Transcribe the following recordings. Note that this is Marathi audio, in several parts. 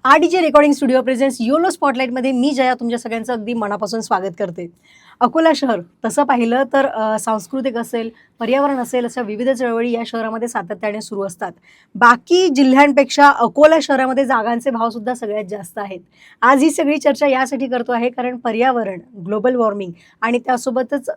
RDJ recording studio presents YOLO स्पॉटलाईटमध्ये मी जया तुमच्या सगळ्यांचं अगदी मनापासून स्वागत करते. अकोला शहर तसं पाहिलं तर सांस्कृतिक असेल, पर्यावरण असेल, अशा विविध चळवळी या शहरामध्ये सातत्याने सुरू असतात. बाकी जिल्ह्यांपेक्षा अकोला शहरामध्ये जागांचे भावसुद्धा सगळ्यात जास्त आहेत. आज ही सगळी चर्चा यासाठी करतो आहे कारण पर्यावरण, ग्लोबल वॉर्मिंग आणि त्यासोबतच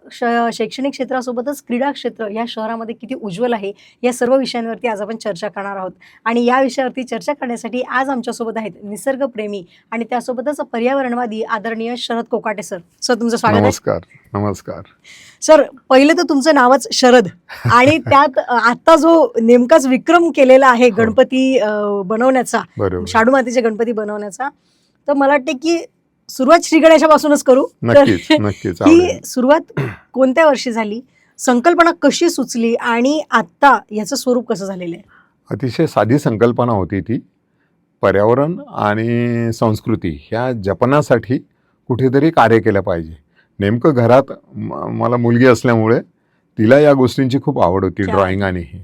शैक्षणिक क्षेत्रासोबतच क्रीडा क्षेत्र या शहरामध्ये किती उज्ज्वल आहे, या सर्व विषयांवरती आज आपण चर्चा करणार आहोत. आणि या विषयावरती चर्चा करण्यासाठी आज आमच्यासोबत आहेत निसर्गप्रेमी आणि त्यासोबतच पर्यावरणवादी आदरणीय शरद कोकाटे सर. सर तुमचं स्वागत आहे. नमस्कार. नमस्कार सर, पहिले तर तुमचं नावच शरद आणि त्यात आता जो नेमकाच विक्रम केलेला आहे गणपती बनवण्याचा, शाडू मातीचे गणपती बनवण्याचा, तर मला वाटते की सुरुवात श्री गणेशापासूनच करू. नक्कीच. ही सुरुवात कोणत्या वर्षी झाली, संकल्पना कशी सुचली आणि आता याचं स्वरूप कसं झालेलं आहे? अतिशय साधी संकल्पना होती ती. पर्यावरण आणि संस्कृती ह्या जपण्यासाठी कुठेतरी कार्य केलं पाहिजे. नेमकं घरात मला मुलगी असल्यामुळे तिला या गोष्टींची खूप आवड होती, ड्रॉइंग आणि हे.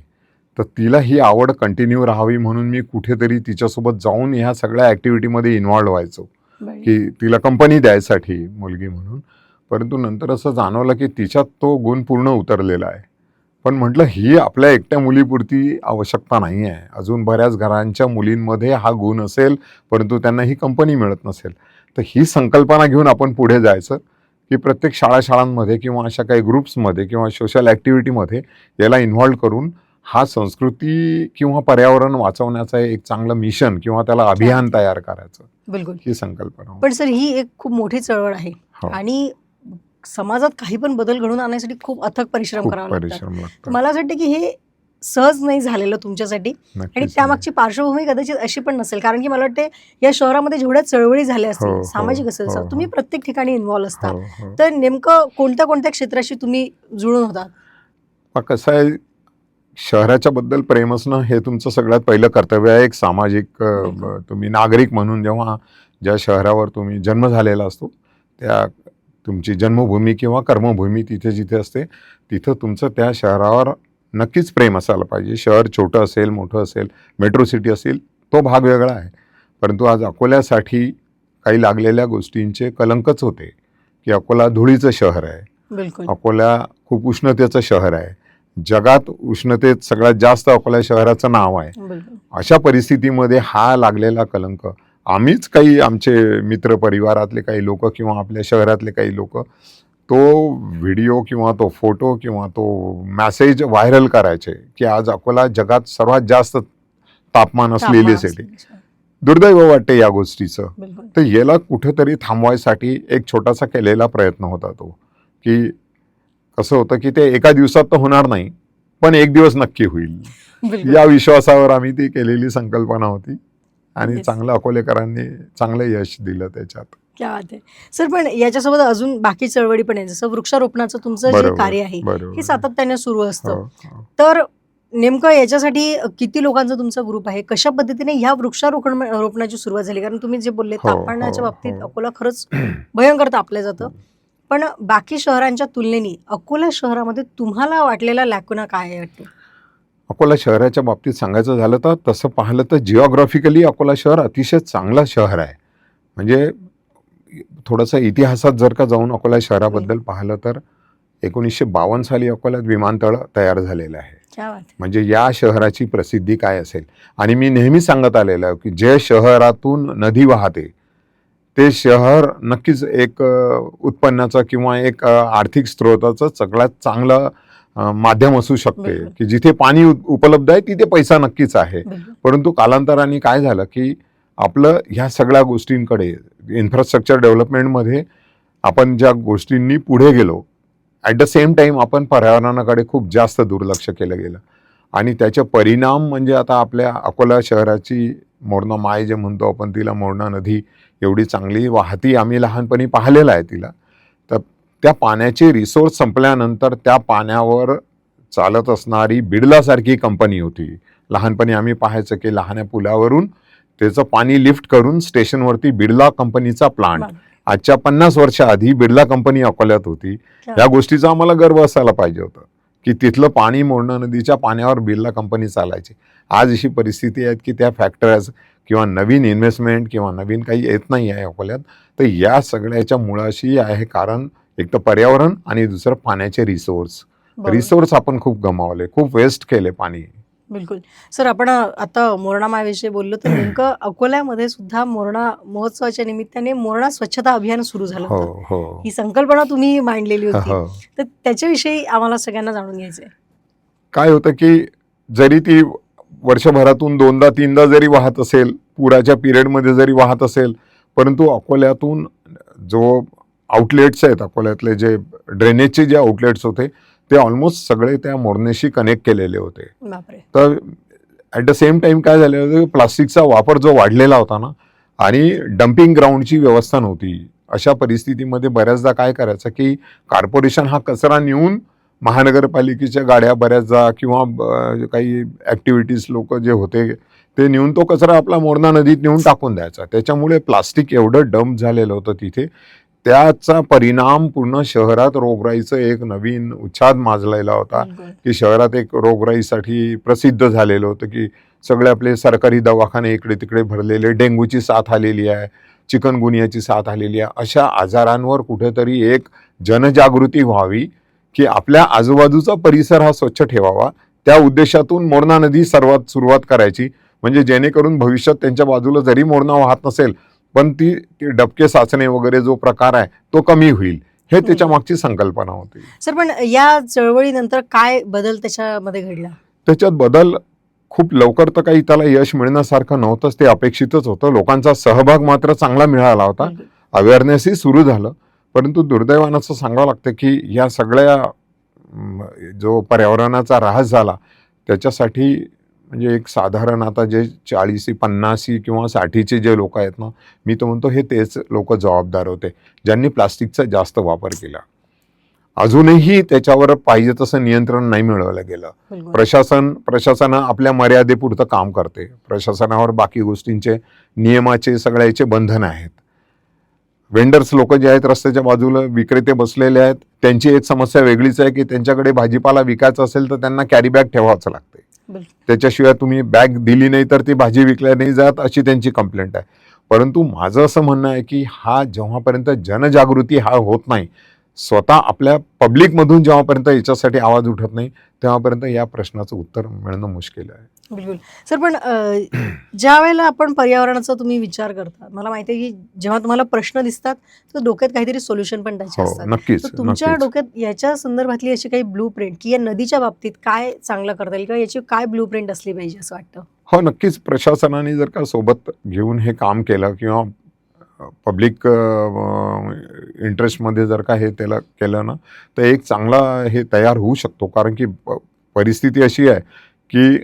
तर तिला ही आवड कंटिन्यू राहावी म्हणून मी कुठेतरी तिच्यासोबत जाऊन ह्या सगळ्या ॲक्टिव्हिटीमध्ये इन्व्हॉल्व व्हायचो की तिला कंपनी द्यायसाठी मुलगी म्हणून. परंतु नंतर असं जाणवलं की तिच्यात तो गुण पूर्ण उतरलेला आहे. पण म्हटलं ही आपल्या एकट्या मुलीपुरती आवश्यकता नाही आहे. अजून बऱ्याच घरांच्या मुलींमध्ये हा गुण असेल परंतु त्यांना ही कंपनी मिळत नसेल. तर ही संकल्पना घेऊन आपण पुढे जायचं की प्रत्येक शाळांमध्ये किंवा अशा काही ग्रुप्समध्ये किंवा सोशल ॲक्टिव्हिटीमध्ये याला इन्व्हॉल्व करून हा संस्कृती किंवा पर्यावरण वाचवण्याचा एक चांगलं मिशन किंवा त्याला अभियान तयार करायचं. बिलकुल ही संकल्पना. पण सर ही एक खूप मोठी चळवळ आहे आणि समाजात काही पण बदल घडवून आणण्यासाठी खूप अथक परिश्रम करावा लागतो. मला असं वाटतं की हे सहज नाही झालेलं तुमच्यासाठी आणि त्यामागची पार्श्वभूमी कदाचित अशी पण नसेल, कारण की मला वाटते या शहरामध्ये जेवढ्या चळवळी झाल्या असतील, सामाजिक असेल सर, तुम्ही प्रत्येक ठिकाणी इन्व्हॉल्व असता. तर नेमकं कोणत्या कोणत्या क्षेत्राशी तुम्ही जुळून होता? कसं आहे, शहराच्या बद्दल प्रेम असणं हे तुमचं सगळ्यात पहिलं कर्तव्य आहे. एक सामाजिक तुम्ही नागरिक म्हणून जेव्हा ज्या शहरावर तुम्ही जन्म झालेला असतो त्या तुमची जन्मभूमी किंवा कर्मभूमी तिथे जिथे असते तिथं तुमचं त्या शहरावर नक्कीच प्रेम असायला पाहिजे. शहर छोटं असेल, मोठं असेल, मेट्रो सिटी असेल, तो भाग वेगळा आहे. परंतु आज अकोल्यासाठी काही लागलेल्या गोष्टींचे कलंकच होते की अकोला धुळीचं शहर आहे. अकोला खूप उष्णतेचं शहर आहे. जगात उष्णतेत सगळ्यात जास्त अकोला शहराचं नाव आहे. अशा परिस्थितीमध्ये हा लागलेला कलंक आम्हीच काही आमचे मित्र परिवारातले काही लोक किंवा आपल्या शहरातले काही लोक तो व्हिडिओ किंवा तो फोटो किंवा तो मेसेज व्हायरल करायचे की आज अकोला जगात सर्वात जास्त तापमान असलेली सिटी. दुर्दैव वाटते या गोष्टीचं. तर याला कुठेतरी थांबवायसाठी एक छोटासा केलेला प्रयत्न होता तो की कसं होतं की ते एका दिवसात तर होणार नाही पण एक दिवस नक्की होईल या विश्वासावर आम्ही ती केलेली संकल्पना होती आणि चांगलं अकोलेकरांनी चांगलं यश दिलं त्याच्यात. क्या बात आहे सर. पण याच्यासोबत अजून बाकी चळवळी पण आहे, जसं वृक्षारोपणाचं तुमचं जे कार्य आहे हे सातत्याने सुरू असतं. तर नेमकं याच्यासाठी किती लोकांचा तुमचा ग्रुप आहे, कशा पद्धतीने ह्या वृक्षारोपणाची सुरुवात झाली? कारण तुम्ही जे बोलले तापमानाच्या बाबतीत अकोला खरंच भयंकर तापलं जातं, पण बाकी शहरांच्या तुलनेने अकोला शहरामध्ये तुम्हाला वाटलेला लॅकुना काय वाटतो? अकोला शहराच्या बाबतीत सांगायचं झालं तर तसं पाहिलं तर जिओग्राफिकली अकोला शहर अतिशय चांगलं शहर आहे. म्हणजे थोडंसं इतिहासात जर का जाऊन अकोला शहराबद्दल पाहिलं तर 1952 साली अकोल्यात विमानतळ तयार झालेलं आहे. म्हणजे या शहराची प्रसिद्धी काय असेल. आणि मी नेहमी सांगत आलेलं आहे की जे शहरातून नदी वाहते ते शहर नक्कीच एक उत्पन्नाचं किंवा एक आर्थिक स्रोताचं सगळ्यात चांगलं माध्यम असू शकते की जिथे पाणी उपलब्ध आहे तिथे पैसा नक्कीच आहे. परंतु कालांतराने काय झालं की आपलं ह्या सगळ्या गोष्टींकडे इन्फ्रास्ट्रक्चर डेव्हलपमेंटमध्ये आपण ज्या गोष्टींनी पुढे गेलो ॲट द सेम टाईम आपण पर्यावरणाकडे खूप जास्त दुर्लक्ष केलं गेलं आणि त्याचे परिणाम म्हणजे आता आपल्या अकोला शहराची मोरणा माय जे म्हणतो आपण तिला मोरणा नदी एवढी चांगली वाहती आम्ही लहानपणी पाहिलेलं आहे तिला. तर त्या पाण्याचे रिसोर्स संपल्यानंतर त्या पाण्यावर चालत असणारी बिडलासारखी कंपनी होती. लहानपणी आम्ही पाहायचं की लहान पुलावरून त्याचं पाणी लिफ्ट करून स्टेशनवरती बिर्ला कंपनीचा प्लांट आजच्या 50 वर्ष आधी बिर्ला कंपनी अकोल्यात होती. या गोष्टीचा आम्हाला गर्व असायला पाहिजे होतं की तिथलं पाणी मोरणा नदीच्या पाण्यावर बिर्ला कंपनी चालायची. आज अशी परिस्थिती आहे की त्या फॅक्टरीज किंवा नवीन इन्व्हेस्टमेंट किंवा नवीन काही येत नाही आहे अकोल्यात, तर या सगळ्याच्या मुळाशी आहे कारण एक तर पर्यावरण आणि दुसरं पाण्याचे रिसोर्स. बरोबर. रिसोर्स आपण खूप गमावले, खूप वेस्ट केले पाणी. बिलकुल. सर, आपण आता मोरणा मायाविषयी बोललो तर नेमकं अकोल्यामध्ये सुद्धा मोरणा महोत्सवाच्या निमित्ताने मोरणा स्वच्छता अभियान सुरू झालं हो होतं. हो ही संकल्पना तुम्ही मांडलेली होती. हो. तर त्याच्याविषयी आम्हाला सगळ्यांना जाणून घ्यायचंय. काय होतं की जरी ती वर्षभरातून 2दा-3दा जरी वाहत असेल, पुराच्या पिरियडमध्ये जरी वाहत असेल, परंतु अकोल्यातून जो आउटलेट्स आहेत, अकोल्यातले जे ड्रेनेजचे जे आउटलेट्स होते ते ऑलमोस्ट सगळे त्या मोरणेशी कनेक्ट केलेले होते. बापरे. तर ॲट द सेम टाइम काय झालेलं होतं की प्लास्टिकचा वापर जो वाढलेला होता ना आणि डम्पिंग ग्राउंडची व्यवस्था नव्हती. अशा परिस्थितीमध्ये बऱ्याचदा काय करायचं की कॉर्पोरेशन हा कचरा नेऊन महानगरपालिकेच्या गाड्या बऱ्याचदा किंवा काही ॲक्टिव्हिटीज लोक जे होते ते नेऊन तो कचरा आपला मोरणा नदीत नेऊन टाकून द्यायचा. त्याच्यामुळे प्लास्टिक एवढं डंप झालेलं होतं तिथे. त्याचा परिणाम पूर्ण शहरात रोगराईचं एक नवीन उच्छाद माजलेला होता बिलकुल. की शहरात एक रोगराईसाठी प्रसिद्ध झालेलं होतं की सगळे आपले सरकारी दवाखाने इकडे तिकडे भरलेले, डेंग्यूची साथ आलेली आहे, चिकनगुनियाची साथ आलेली आहे. अशा आजारांवर कुठेतरी एक जनजागृती व्हावी की आपल्या आजूबाजूचा परिसर हा स्वच्छ ठेवावा. त्या उद्देशातून मोरणा नदी सुरुवात करायची, म्हणजे जेणेकरून भविष्यात त्यांच्या बाजूला जरी मोरणा वाहत नसेल पण ती डबके साचणे वगैरे जो प्रकार आहे तो कमी होईल, हे त्याच्या मागची संकल्पना होती. सर, पण या चळवळीनंतर काय बदल त्याच्यामध्ये घडला? त्याच्यात बदल खूप लवकर तर काही त्याला यश मिळण्यासारखं नव्हतंच, ते अपेक्षितच होतं. लोकांचा सहभाग मात्र चांगला मिळाला होता, बिलकुल. अवेअरनेसही सुरू झालं. परंतु दुर्दैवानं असं सांगावं लागतं की या सगळ्या जो पर्यावरणाचा ऱ्हास झाला त्याच्यासाठी म्हणजे एक साधारण आता जे 40, 50 किंवा 60चे जे लोक आहेत ना, मी तर म्हणतो हे तेच लोक जबाबदार होते ज्यांनी प्लास्टिकचा जास्त वापर केला. अजूनही त्याच्यावर पाहिजे तसं नियंत्रण नाही मिळवलं गेलं. बिलकुल. प्रशासन आपल्या मर्यादेपुरतं काम करते. प्रशासनावर बाकी गोष्टींचे नियमाचे सगळ्याचे बंधन आहेत. वेंडर्स लोक जे आहेत रस्त्याच्या बाजूला विक्रेते बसलेले आहेत, त्यांची एक समस्या वेगळीच आहे की त्यांच्याकडे भाजीपाला विकायचा असेल तर त्यांना कॅरी बॅग ठेवावंच लागते. बिलकुल. त्याच्याशिवाय तुम्ही बॅग दिली नाही तर ती भाजी विकल्या नाही जात, अशी त्यांची कंप्लेंट आहे. परंतु माझं असं म्हणणं आहे की हा जेव्हापर्यंत जनजागृती हा होत नाही, स्वतः आपल्या पब्लिकमधून जेव्हापर्यंत याच्यासाठी आवाज उठत नाही, तेव्हापर्यंत या प्रश्नाचं उत्तर मिळणं मुश्किल आहे. बिलकुल. सर, पण ज्या वेळेला आपण पर्यावरणाचा तुम्ही विचार करता, मला माहिती आहे की जेव्हा तुम्हाला प्रश्न दिसतात तर डोक्यात काहीतरी सोल्युशन पण त्याचे हो, असतात. नक्कीच तर तुमच्या नक्कीच. डोक्यात याच्या संदर्भातली अशी काही ब्लू प्रिंट की या नदीच्या बाबतीत काय चांगलं करता येईल किंवा याची काय ब्लू प्रिंट असली पाहिजे असं वाटतं? हो, नक्कीच प्रशासनाने जर का सोबत घेऊन हे काम केलं किंवा पब्लिक इंटरेस्टमध्ये जर का हे त्याला केलं ना, तर एक चांगला हे तयार होऊ शकतो. कारण की परिस्थिती अशी आहे की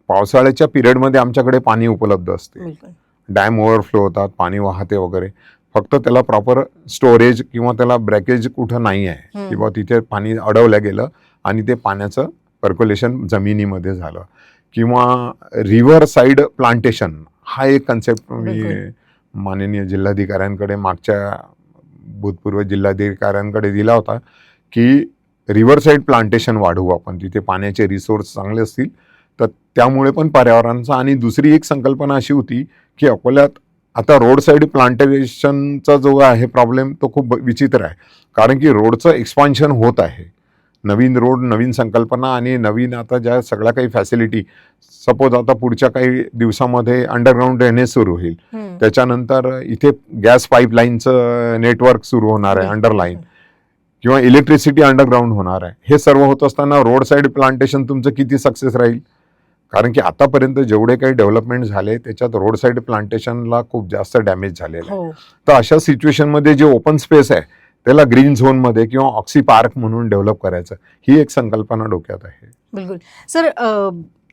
पावसाळ्याच्या पिरियडमध्ये आमच्याकडे पाणी उपलब्ध असते, बिलकुल. डॅम ओव्हरफ्लो होतात, पाणी वाहते वगैरे. फक्त त्याला प्रॉपर स्टोरेज किंवा त्याला ब्रेकेज कुठं नाही आहे किंवा तिथे पाणी अडवलं गेलं आणि ते पाण्याचं पर्क्युलेशन जमिनीमध्ये झालं. किंवा रिव्हर साईड प्लांटेशन हा एक कन्सेप्ट मी बिलकुल. माननीय जिल्हाधिकाऱ्यांकडे मागच्या भूतपूर्व जिल्हाधिकाऱ्यांकडे दिला होता की रिव्हर साईड प्लांटेशन वाढवू आपण, तिथे पाण्याचे रिसोर्स चांगले असतील तर त्यामुळे पण पर्यावरणाचा. आणि दुसरी एक संकल्पना अशी होती की अकोल्यात आता रोड साईड प्लांटेशनचा जो आहे प्रॉब्लेम तो खूप विचित्र आहे. कारण की रोडचं एक्सपान्शन होत आहे, नवीन रोड, नवीन संकल्पना आणि नवीन आता ज्या सगळ्या काही फॅसिलिटी. सपोज आता पुढच्या काही दिवसामध्ये अंडरग्राऊंड ड्रेनेज सुरू होईल, त्याच्यानंतर इथे गॅस पाईपलाईनचं नेटवर्क सुरू होणार आहे अंडरलाईन, किंवा इलेक्ट्रिसिटी अंडरग्राऊंड होणार आहे. हे सर्व होत असताना रोड साईड प्लांटेशन तुमचं किती सक्सेस राहील? कारण की आतापर्यंत जेवढे काही डेव्हलपमेंट झाले त्याच्यात रोड साईड प्लांटेशनला खूप जास्त डॅमेज झालेलं आहे. तर अशा सिच्युएशनमध्ये जे ओपन स्पेस आहे त्याला ग्रीन झोनमध्ये किंवा ऑक्सी पार्क म्हणून डेव्हलप करायचं, ही एक संकल्पना डोक्यात आहे. बिलकुल. सर,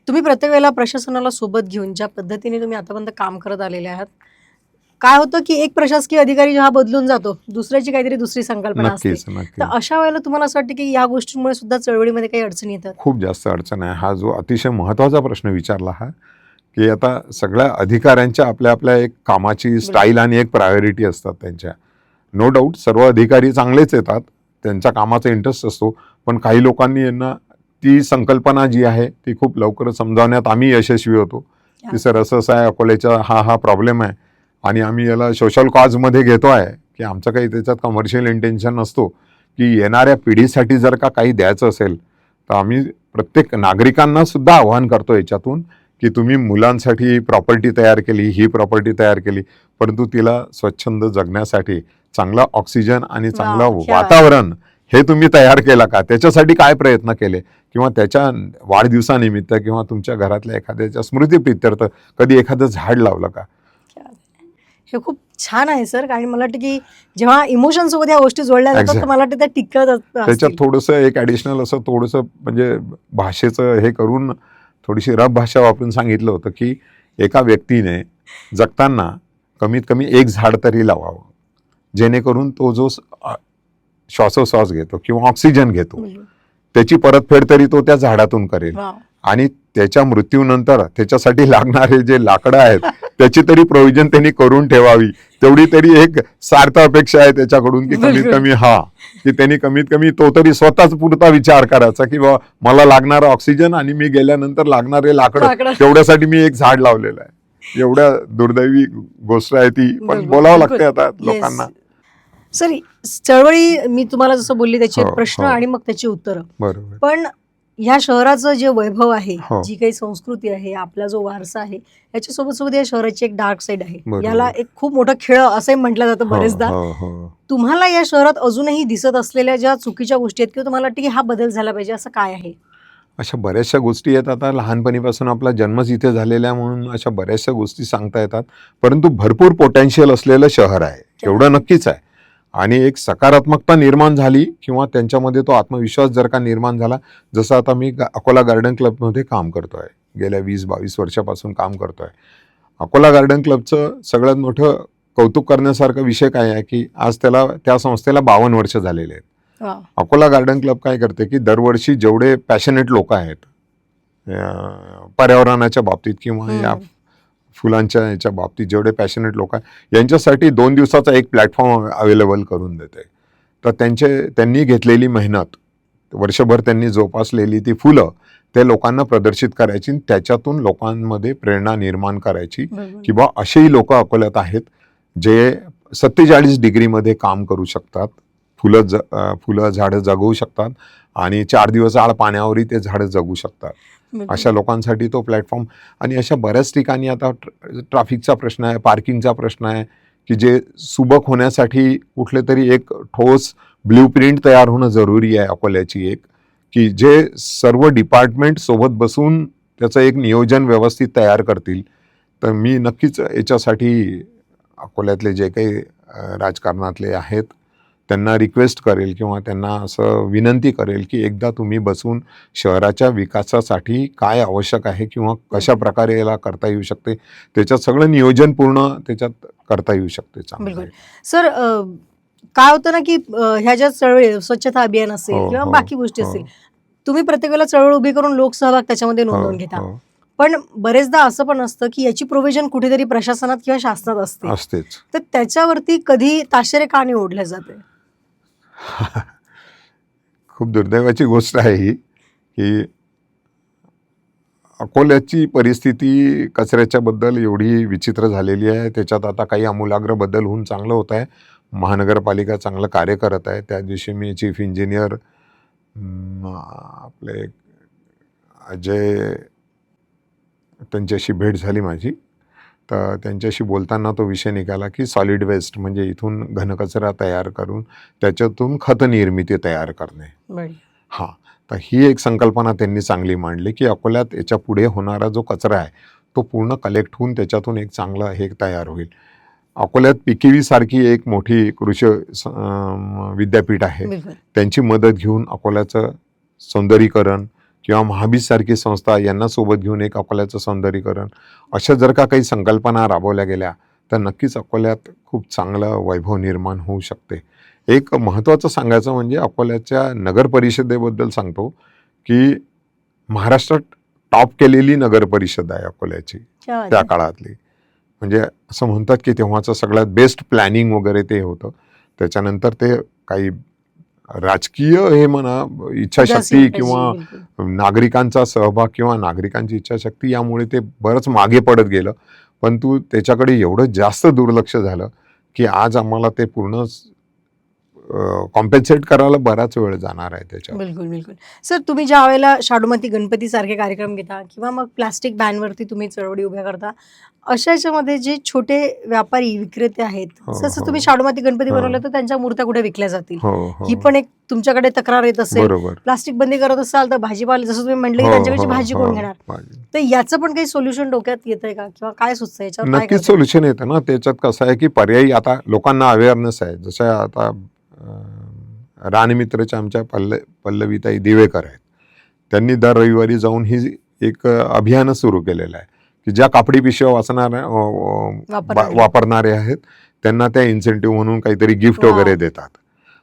तुम्ही प्रत्येक वेळेला प्रशासनाला सोबत घेऊन ज्या पद्धतीने तुम्ही आतापर्यंत काम करत आलेले आहात, काय होतं की एक प्रशासकीय अधिकारी जेव्हा बदलून जातो, दुसऱ्याची काहीतरी दुसरी संकल्पना असते. नक्कीच तर नक्कीच अशा वेळेला तुम्हाला असं वाटतं की या गोष्टींमुळे सुद्धा चळवळीमध्ये काही अडचणी येतात? खूप जास्त अडचण आहे. हा जो अतिशय महत्त्वाचा प्रश्न विचारला हा, की आता सगळ्या अधिकाऱ्यांच्या आपल्या आपल्या एक कामाची स्टाईल आणि एक प्रायोरिटी असतात त्यांच्या. नो डाऊट सर्व अधिकारी चांगलेच येतात, त्यांच्या कामाचा इंटरेस्ट असतो, पण काही लोकांनी यांना ती संकल्पना जी आहे ती खूप लवकर समजावण्यात आम्ही यशस्वी होतो. की सर असं असं आहे, अकोल्याचा हा प्रॉब्लेम आहे आणि आम्ही याला सोशल कॉजमध्ये घेतो आहे, की आमचं काही त्याच्यात कमर्शियल इंटेन्शन नसतो, की येणाऱ्या पिढीसाठी जर का काही द्यायचं असेल तर आम्ही प्रत्येक नागरिकांना सुद्धा आव्हान करतो याच्यातून, की तुम्ही मुलांसाठी प्रॉपर्टी तयार केली, ही प्रॉपर्टी तयार केली, परंतु तिला स्वच्छंद जगण्यासाठी चांगला ऑक्सिजन आणि चांगलं वाव, क्या बात. वातावरण हे तुम्ही तयार केलं का, त्याच्यासाठी काय प्रयत्न केले, किंवा त्याच्या वाढदिवसानिमित्त किंवा तुमच्या घरातल्या एखाद्याच्या स्मृतीप्रित्यर्थ कधी एखादं झाड लावलं का. हे खूप छान आहे सर. आणि मला वाटतं की जेव्हा इमोशन सोबत या गोष्टी जोडल्या जातात तर Exact. मला वाटतं त्या टिकत त्याच्यात असतील. थोडंसं एक ॲडिशनल असं थोडंसं म्हणजे भाषेचं हे करून थोडीशी रफ भाषा वापरून सांगितलं होतं, की एका व्यक्तीने जगताना कमीत कमी एक झाड तरी लावावं, जेणेकरून तो जो श्वासोश्वास घेतो किंवा ऑक्सिजन घेतो बिलकुल. त्याची परतफेड तरी तो त्या झाडातून करेल, वाव. आणि त्याच्या मृत्यूनंतर त्याच्यासाठी लागणारे जे लाकडं आहेत त्याची तरी प्रोव्हिजन त्यांनी करून ठेवावी. तेवढी तरी एक सार्थ अपेक्षा आहे त्याच्याकडून, की कमीत बिलकुल. कमी की त्यांनी कमीत कमी तो तरी स्वतःच पुरता विचार करायचा, की बाबा मला लागणारा ऑक्सिजन आणि मी गेल्यानंतर लागणारे लाकडं लाकडं. तेवढ्यासाठी मी एक झाड लावलेलं आहे. एवढ्या दुर्दैवी गोष्ट आहे ती, पण बिलकुल, बोलावं बिलकुल. लागते आता Yes. लोकांना. सर, चळवळी मी तुम्हाला जसं बोलली त्याचे हो, प्रश्न हो. आणि मग त्याची उत्तरं. बरोबर. पण ह्या शहराचं जे वैभव आहे, हो. जी काही संस्कृती आहे, आपला जो वारसा आहे, याच्यासोबत सोबत या शहराची एक डार्क साईड आहे. बरोबर. याला एक खूप मोठं खेळ असंही म्हटलं जातं बरेचदा. हो, हो, हो. तुम्हाला या शहरात अजूनही दिसत असलेल्या ज्या चुकीच्या गोष्टी आहेत किंवा तुम्हाला वाटतं की हा बदल झाला पाहिजे, असं काय आहे? अशा बऱ्याचशा गोष्टी आहेत. आता लहानपणीपासून आपला जन्मच इथे झालेला आहे म्हणून अशा बऱ्याचशा गोष्टी सांगता येतात, परंतु भरपूर पोटेन्शियल असलेलं शहर आहे, एवढं नक्कीच आहे. आणि एक सकारात्मकता निर्माण झाली किंवा त्यांच्यामध्ये तो आत्मविश्वास जर का निर्माण झाला, जसं आता मी अकोला गार्डन क्लबमध्ये काम करतो आहे, गेल्या 20-22 वर्षापासून काम करतो आहे. अकोला गार्डन क्लबचं सगळ्यात मोठं कौतुक करण्यासारखा विषय काय आहे, की आज त्या संस्थेला 52 वर्ष झालेले आहेत. वाव. अकोला गार्डन क्लब काय करते, की दरवर्षी जेवढे पॅशनेट लोक आहेत पर्यावरणाच्या बाबतीत किंवा या फुलांच्या याच्या बाबतीत जेवढे पॅशनेट लोक आहेत यांच्यासाठी 2 दिवसाचा एक प्लॅटफॉर्म अवेलेबल करून देते. तर त्यांनी घेतलेली मेहनत, वर्षभर त्यांनी जोपासलेली ती फुलं ते लोकांना प्रदर्शित करायची, त्याच्यातून लोकांमध्ये प्रेरणा निर्माण करायची, बरोबर. की बा असेही लोक अकोल्यात आहेत जे 47 डिग्रीमध्ये काम करू शकतात, फुलं झाडं जगवू शकतात आणि 4 दिवस आड पाण्यावरही ते झाडं जगू शकतात. बिलकुल. अशा लोकांसाठी तो प्लॅटफॉर्म. आणि अशा बऱ्याच ठिकाणी आता ट्रॅफिकचा प्रश्न आहे, पार्किंगचा प्रश्न आहे, की जे सुबक होण्यासाठी कुठले तरी एक ठोस ब्ल्यूप्रिंट तयार होणं जरुरी आहे अकोल्याची एक, की जे सर्व डिपार्टमेंट सोबत बसून त्याचं एक नियोजन व्यवस्थित तयार करतील. तर मी नक्कीच याच्यासाठी अकोल्यातले जे काही राजकारणातले आहेत त्यांना रिक्वेस्ट करेल किंवा त्यांना असं विनंती करेल, की एकदा तुम्ही बसून शहराच्या विकासासाठी काय आवश्यक आहे किंवा कशा प्रकारे याला करता येऊ शकते त्याच्यात सगळं नियोजन पूर्ण त्याच्यात करता येऊ शकते. चांगलं बिलकुल. आहे. सर, काय होतं ना की ह्या ज्या चळवळी, स्वच्छता अभियान असेल हो, किंवा हो, बाकी गोष्टी हो. असतील, तुम्ही प्रत्येक वेळेला चळवळ उभी करून लोकसहभाग त्याच्यामध्ये नोंदवून घेता. हो, पण बरेचदा असं पण असतं की याची प्रोव्हिजन कुठेतरी प्रशासनात किंवा शासनात असते. असतेच. तर त्याच्यावरती कधी ताशेरे का नाही ओढले जाते? खूप दुर्दैवाची गोष्ट आहे ही, की अकोल्याची परिस्थिती कचऱ्याच्या बद्दल एवढी विचित्र झालेली आहे. त्याच्यात आता काही आमूलाग्र बदल होऊन चांगलं होत आहे. महानगरपालिका चांगलं कार्य करत आहे. त्या दिवशी मी चीफ इंजिनियर आपले अजय, त्यांच्याशी भेट झाली माझी. तर त्यांच्याशी बोलताना तो विषय निघाला, की सॉलिड वेस्ट म्हणजे इथून घनकचरा तयार करून त्याच्यातून खत निर्मिती तयार करणे. बरं. हां, तर ही एक संकल्पना त्यांनी चांगली मांडली, की अकोल्यात याच्या पुढे होणारा जो कचरा आहे तो पूर्ण कलेक्ट होऊन त्याच्यातून एक चांगलं हे तयार होईल. अकोल्यात PKV सारखी एक मोठी कृषी विद्यापीठ आहे, बिलकुल. त्यांची मदत घेऊन अकोल्याचं सौंदर्यीकरण किंवा महाबीज सारखी संस्था यांना सोबत घेऊन एक अकोल्याचं सौंदर्यीकरण, अशा जर का काही संकल्पना राबवल्या गेल्या तर नक्कीच अकोल्यात खूप चांगलं वैभव निर्माण होऊ शकते. एक महत्त्वाचं सांगायचं म्हणजे अकोल्याच्या नगर परिषदेबद्दल सांगतो, की महाराष्ट्रात टॉप केलेली नगर परिषद आहे अकोल्याची क्या बात त्या आहे. काळातली. म्हणजे असं म्हणतात की तेव्हाचं सगळ्यात बेस्ट प्लॅनिंग वगैरे ते होतं. त्याच्यानंतर ते काही राजकीय हे म्हणा, इच्छाशक्ती उदासीन किंवा पाहिजे, बिलकुल. नागरिकांचा सहभाग किंवा नागरिकांची इच्छाशक्ती यामुळे ते बरंच मागे पडत गेलं. परंतु त्याच्याकडे एवढं जास्त दुर्लक्ष झालं की आज आम्हाला ते पूर्ण कॉम्पेन्सेट करायला बराच वेळ जाणार आहे त्याच्यावर. बिलकुल, बिलकुल. सर, तुम्ही ज्या वेळेला शाडूमाती गणपतीसारखे कार्यक्रम घेता किंवा मग प्लास्टिक बॅनवरती तुम्ही चळवळी उभ्या करता, अशा ह्याच्यामध्ये जे छोटे व्यापारी, विक्रेते आहेत, हो, जसं हो. तुम्ही शाडूमाती गणपती हो. बनवलं तर त्यांच्या मूर्त्या कुठे विकल्या जातील? हो, हो. ही पण एक तुमच्याकडे तक्रार येत असेल. बरोबर. प्लास्टिक बंदी करत असाल तर भाजीपाला, जसं तुम्ही म्हटलं की हो, त्यांच्याकडची हो, भाजी हो. कोण घेणार? तर याचं पण काही सोल्युशन डोक्यात येतंय का? किंवा काय सुचतंय? याच्यावर काय नक्कीच करता? सोल्युशन येतं ना. त्याच्यात कसं आहे की पर्यायी आता लोकांना अवेअरनेस आहे. जसं आता राणीमित्रच्या आमच्या पल्लवीताई दिवेकर आहेत. त्यांनी दर रविवारी जाऊन ही एक अभियान सुरू केलेलं आहे की ज्या कापडी पिशव्या वापरणारे आहेत त्यांना त्या इन्सेंटिव्ह म्हणून काहीतरी गिफ्ट वाव. वगैरे देतात.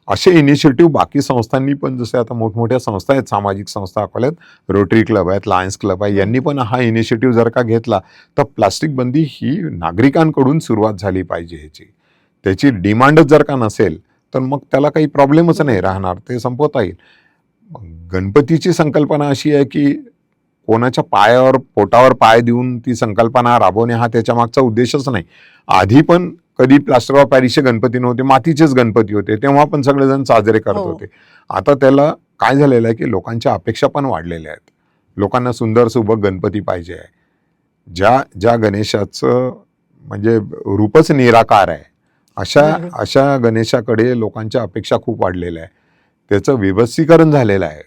असे इनिशिएटिव्ह बाकी संस्थांनी पण, जसे आता मोठमोठ्या संस्था आहेत, सामाजिक संस्था अकोल्यात, रोटरी क्लब आहेत, लायन्स क्लब आहे, यांनी पण हा इनिशिएटिव्ह जर का घेतला तर प्लास्टिक बंदी ही नागरिकांकडून सुरुवात झाली पाहिजे. ह्याची त्याची डिमांडच जर का नसेल तर मग त्याला काही प्रॉब्लेमच नाही राहणार, ते संपवता येईल. गणपतीची संकल्पना अशी आहे की कोणाच्या पायावर, पोटावर पाय देऊन ती संकल्पना राबवणे हा त्याच्या मागचा उद्देशच नाही. आधी पण कधी प्लास्टर ऑफ पॅरिसचे गणपती नव्हते, मातीचेच गणपती होते, तेव्हा पण सगळेजण साजरे करत हो. होते. आता त्याला काय झालेलं आहे की लोकांच्या अपेक्षा पण वाढलेल्या आहेत. लोकांना सुंदर सुबक गणपती पाहिजे आहे. ज्या गणेशाचं म्हणजे रूपच निराकार आहे, बरोबर. अशा गणेशाकडे लोकांच्या अपेक्षा खूप वाढलेल्या आहे. त्याचं व्यवस्थीकरण झालेलं आहे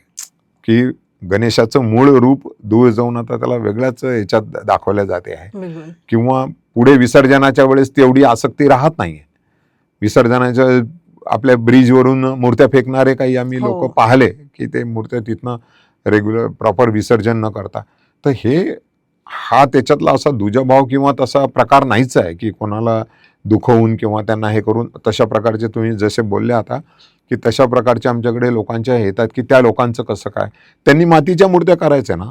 की गणेशाचं मूळ रूप दूर जाऊन आता त्याला वेगळ्याच याच्यात दाखवल्या जाते आहे. बिलकुल. किंवा पुढे विसर्जनाच्या वेळेस तेवढी आसक्ती राहत नाहीये. विसर्जनाच्या आपल्या ब्रिजवरून मूर्त्या फेकणारे काही आम्ही हो. लोक पाहिले की ते मूर्त्या तिथनं रेग्युलर प्रॉपर विसर्जन न करता. तर हा त्याच्यातला असा दुजाभाव किंवा तसा प्रकार नाहीच आहे की कोणाला दुखवून किंवा त्यांना हे करून. तशा प्रकारचे तुम्ही जसे बोलले आता की तशा प्रकारचे आमच्याकडे लोकांच्या येतात की त्या लोकांचं कसं काय, त्यांनी मातीच्या मूर्त्या करायच्या ना,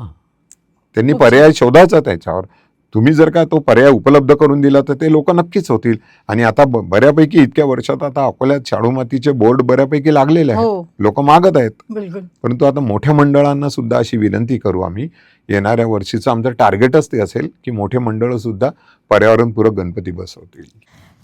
त्यांनी खूप पर्याय शोधायचा त्याच्यावर. तुम्ही जर का तो पर्याय उपलब्ध करून दिला तर ते लोक नक्कीच होतील. आणि आता बऱ्यापैकी इतक्या वर्षात आता अकोल्यात शाडू मातीचे बोर्ड बऱ्यापैकी लागलेले आहेत, हो. लोक मागत आहेत. बिलकुल. परंतु आता मोठ्या मंडळांना सुद्धा अशी विनंती करू आम्ही, येणाऱ्या वर्षीचं आमचं टार्गेटच ते असेल की मोठे मंडळ सुद्धा पर्यावरणपूरक गणपती बसवतील.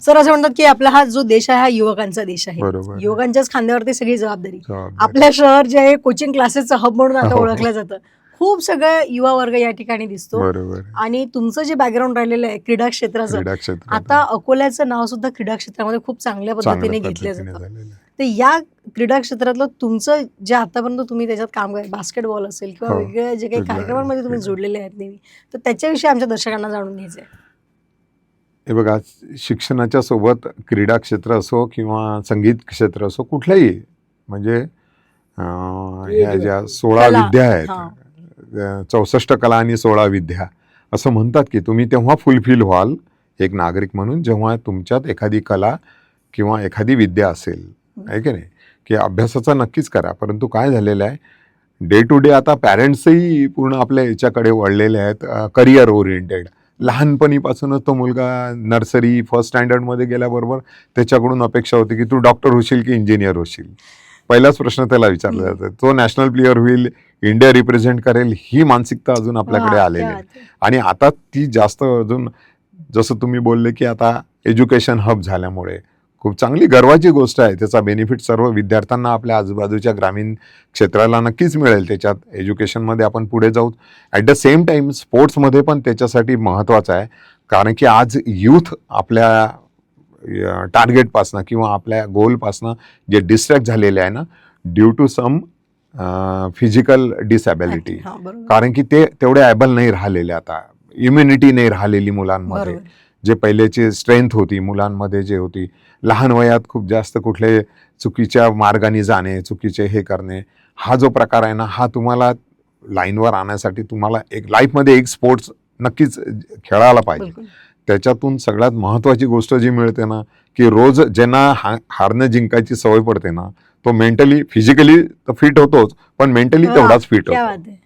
सर, असं म्हणतात की आपला हा जो देश आहे हा युवकांचा देश आहे. बरोबर आहे. युवकांच्याच खांद्यावरती सगळी जबाबदारी. जबाबदारी. आपल्या शहर जे आहे कोचिंग क्लासेसचं हब म्हणून आता हो. ओळखलं जातं. खूप सगळं युवा वर्ग या ठिकाणी दिसतो. बरोबर. आणि तुमचं जे बॅकग्राऊंड राहिलेलं आहे क्रीडा क्षेत्राचं, क्रीडा क्षेत्रात आता अकोल्याचं नाव सुद्धा क्रीडा क्षेत्रामध्ये खूप चांगल्या पद्धतीने घेतलं जातं. झालेलं आहे. तर या क्रीडा क्षेत्रातलं तुमचं जे आतापर्यंत तुम्ही त्याच्यात काम करता, बास्केटबॉल असेल किंवा हो. वेगवेगळ्या जे काही वेगळं आहे. कार्यक्रमांमध्ये तुम्ही जोडलेले आहेत नेहमी, तर त्याच्याविषयी आमच्या दर्शकांना जाणून घ्यायचं आहे. हे बघा, शिक्षणाच्या सोबत क्रीडा क्षेत्र असो किंवा संगीत क्षेत्र असो, कुठल्याही म्हणजे ह्या ज्या 16 कला. विद्या आहेत, हां. 64 कला आणि 16 विद्या असं म्हणतात की तुम्ही तेव्हा फुलफिल व्हाल एक नागरिक म्हणून जेव्हा तुमच्यात एखादी कला किंवा एखादी विद्या असेल, आहे की नाही. की अभ्यासाचा नक्कीच करा, परंतु काय झालेलं आहे डे टू डे आता पॅरेंट्सही पूर्ण आपल्या याच्याकडे वळलेले आहेत, करिअर ओरिएंटेड. लहानपणीपासूनच तो मुलगा नर्सरी फर्स्ट स्टँडर्डमध्ये गेल्याबरोबर त्याच्याकडून अपेक्षा होती की तू डॉक्टर होशील की इंजिनियर होशील. पहिलाच प्रश्न त्याला विचारला जातो, तो नॅशनल प्लेअर होईल, इंडिया रिप्रेझेंट करेल, ही मानसिकता अजून आपल्याकडे वा, आलेली क्या आहे. बात आहे. आणि आता ती जास्त अजून, जसं तुम्ही बोलले की आता एज्युकेशन हब झाल्यामुळे खूप चांगली गर्वाची गोष्ट आहे. त्याचा बेनिफिट सर्व विद्यार्थ्यांना आपल्या आजूबाजूच्या ग्रामीण क्षेत्राला नक्कीच मिळेल. त्याच्यात एज्युकेशनमध्ये आपण पुढे जाऊ. ॲट द सेम टाईम स्पोर्ट्समध्ये पण त्याच्यासाठी महत्त्वाचं आहे, कारण की आज यूथ आपल्या टार्गेटपासनं किंवा आपल्या गोलपासनं जे डिस्ट्रॅक्ट झालेले आहे ना, due to some physical disability. हां, बरोबर. कारण की ते तेवढे ॲबल नाही राहिलेले, आता इम्युनिटी नाही राहिलेली मुलांमध्ये. बरोबर. जे पहिल्याची स्ट्रेंथ होती मुलांमध्ये, जे होती लहान वयात खूप जास्त कुठले चुकीच्या मार्गाने जाणे, चुकीचे हे करणे, हा जो प्रकार आहे ना, हा तुम्हाला लाईनवर आणण्यासाठी तुम्हाला एक लाईफमध्ये एक स्पोर्ट्स नक्कीच खेळायला पाहिजे. बिलकुल. त्याच्यातून सगळ्यात महत्त्वाची गोष्ट जी मिळते ना, की रोज ज्यांना हारणं जिंकायची सवय पडते ना, तो मेंटली फिजिकली तर फिट होतोच, पण मेंटली वा, तेवढाच फिट क्या होतो. बात आहे.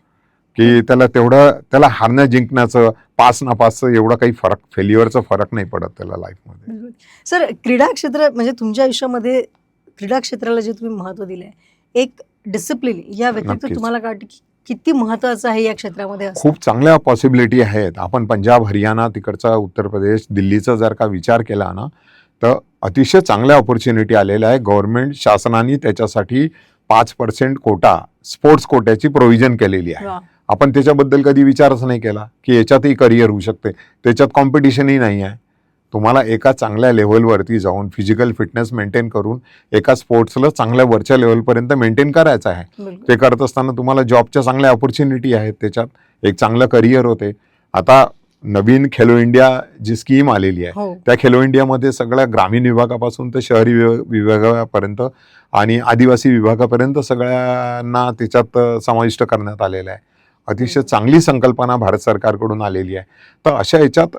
की त्याला हारणं जिंकण्याचं, पास नापासचं एवढा काही फरक, फेल्युअरचा फरक नाही पडत त्याला लाईफमध्ये. बिलकुल. सर, क्रीडा क्षेत्र म्हणजे तुमच्या आयुष्यामध्ये क्रीडा क्षेत्राला जे तुम्ही महत्त्व दिलंय, एक डिसिप्लिन या व्यतिरिक्त नक्कीच. तुम्हाला काय वाटतं की किती महत्त्वाचं आहे या क्षेत्रामध्ये असणं? खूप चांगल्या पॉसिबिलिटी आहेत. आपण पंजाब, हरियाणा, तिकडचा उत्तर प्रदेश, दिल्लीचा जर का विचार केला ना, तर अतिशय चांगल्या अपॉर्च्युनिटी आलेल्या आहे. गव्हर्नमेंट शासनाने त्याच्यासाठी 5% कोटा, स्पोर्ट्स कोट्याची प्रोव्हिजन केलेली आहे. वा. आपण त्याच्याबद्दल कधी विचारच नाही केला की याच्यातही करिअर होऊ शकते. त्याच्यात कॉम्पिटिशनही नाही आहे. तुम्हाला एका चांगल्या लेव्हलवरती जाऊन फिजिकल फिटनेस मेंटेन करून एका स्पोर्ट्सला चांगल्या वरच्या लेव्हलपर्यंत मेंटेन करायचं आहे. बिलकुल. ते करत असताना तुम्हाला जॉबच्या चांगल्या अपॉर्च्युनिटी आहेत, त्याच्यात एक चांगलं करिअर होते. आता नवीन खेलो इंडिया जी स्कीम आलेली आहे, हो. त्या खेलो इंडियामध्ये सगळ्या ग्रामीण विभागापासून तर शहरी विभागापर्यंत आणि आदिवासी विभागापर्यंत सगळ्यांना त्याच्यात समाविष्ट करण्यात आलेलं आहे. अतिशय चांगली संकल्पना भारत सरकारकडून आलेली आहे. तर अशा याच्यात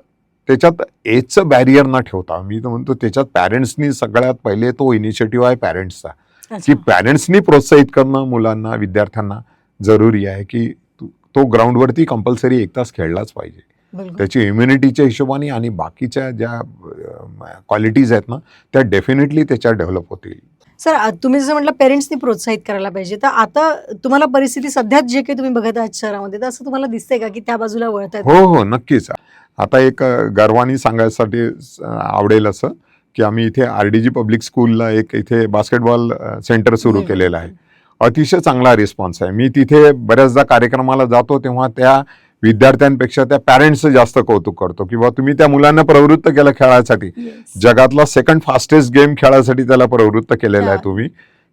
त्याच्यात एजचं बॅरियर न ठेवता मी तर म्हणतो त्याच्यात पॅरेंट्सनी सगळ्यात पहिले तो इनिशिएटिव्ह आहे पॅरेंट्सचा, की अच्छा. पॅरेंट्सनी प्रोत्साहित करणं मुलांना, विद्यार्थ्यांना जरुरी आहे की तो ग्राउंडवरती कंपल्सरी 1 तास खेळलाच पाहिजे. बिलकुल. त्याची इम्युनिटीच्या हिशोबाने आणि बाकीच्या ज्या क्वालिटीज आहेत ना, त्या डेफिनेटली त्याच्या डेव्हलप होतील. सर, तुम्ही जसं म्हटलं पेरेंट्सनी प्रोत्साहित करायला पाहिजे, तर आता तुम्हाला परिस्थिती सध्या जे काही तुम्ही बघत आहात शहरामध्ये, तर असं तुम्हाला दिसतंय का की त्या बाजूला वळतायत? हो, हो, नक्कीच. आता एक गर्वाने सांगायसाठी आवडेल असं, की आम्ही इथे RDG पब्लिक स्कूलला एक इथे बास्केटबॉल सेंटर सुरू हम्म. केलेलं आहे. अतिशय चांगला रिस्पॉन्स आहे. मी तिथे बऱ्याचदा कार्यक्रमाला जातो तेव्हा त्या विद्यार्थ्यांपेक्षा त्या पॅरेंट्सचं जास्त कौतुक करतो की बा तुम्ही त्या मुलांना प्रवृत्त केलं खेळायसाठी. Yes. जगातला सेकंड फास्टेस्ट गेम खेळायसाठी त्याला प्रवृत्त केलेला आहे क्या? तुम्ही,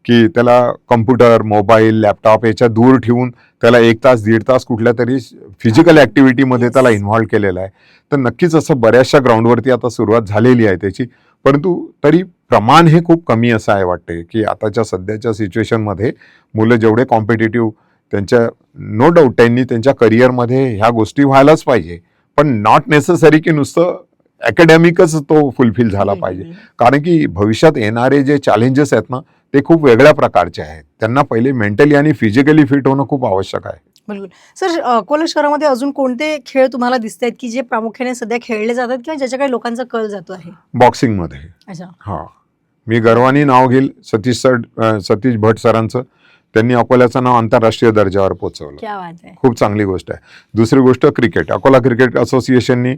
की त्याला कम्प्युटर, मोबाईल, लॅपटॉप याच्या दूर ठेवून त्याला 1 तास 1.5 तास कुठल्या तरी फिजिकल ॲक्टिव्हिटीमध्ये त्याला Yes. इन्व्हॉल्व केलेलं आहे. तर नक्कीच असं बऱ्याचशा ग्राउंडवरती आता सुरुवात झालेली आहे त्याची. परंतु तरी प्रमाण हे खूप कमी असं आहे वाटते, की आताच्या सध्याच्या सिच्युएशनमध्ये मुलं जेवढे कॉम्पिटिटिव्ह त्यांच्या नो डाऊट त्यांनी त्यांच्या करिअरमध्ये ह्या गोष्टी व्हायलाच पाहिजे. पण नॉट नेसेसरी की नुसतं अकॅडमिकच तो फुलफिल झाला पाहिजे. बिलकुल. कारण की भविष्यात येणारे जे चॅलेंजेस आहेत ना, ते खूप वेगळ्या प्रकारचे आहेत. त्यांना पहिले मेंटली आणि फिजिकली फिट होणं खूप आवश्यक आहे. बिलकुल. सर, अकोला शहरामध्ये अजून कोणते खेळ तुम्हाला दिसत आहेत की जे प्रामुख्याने सध्या खेळले जातात किंवा ज्याच्याकडे लोकांचा कल जातो आहे? बॉक्सिंगमध्ये अच्छा. हां, मी गर्वाने नाव घेईल सतीश भट सरांचं. त्यांनी अकोल्याचं नाव आंतरराष्ट्रीय दर्जावर पोहोचवलं. क्या बात आहे. खूप चांगली गोष्ट आहे. दुसरी गोष्ट क्रिकेट. अकोला क्रिकेट असोसिएशननी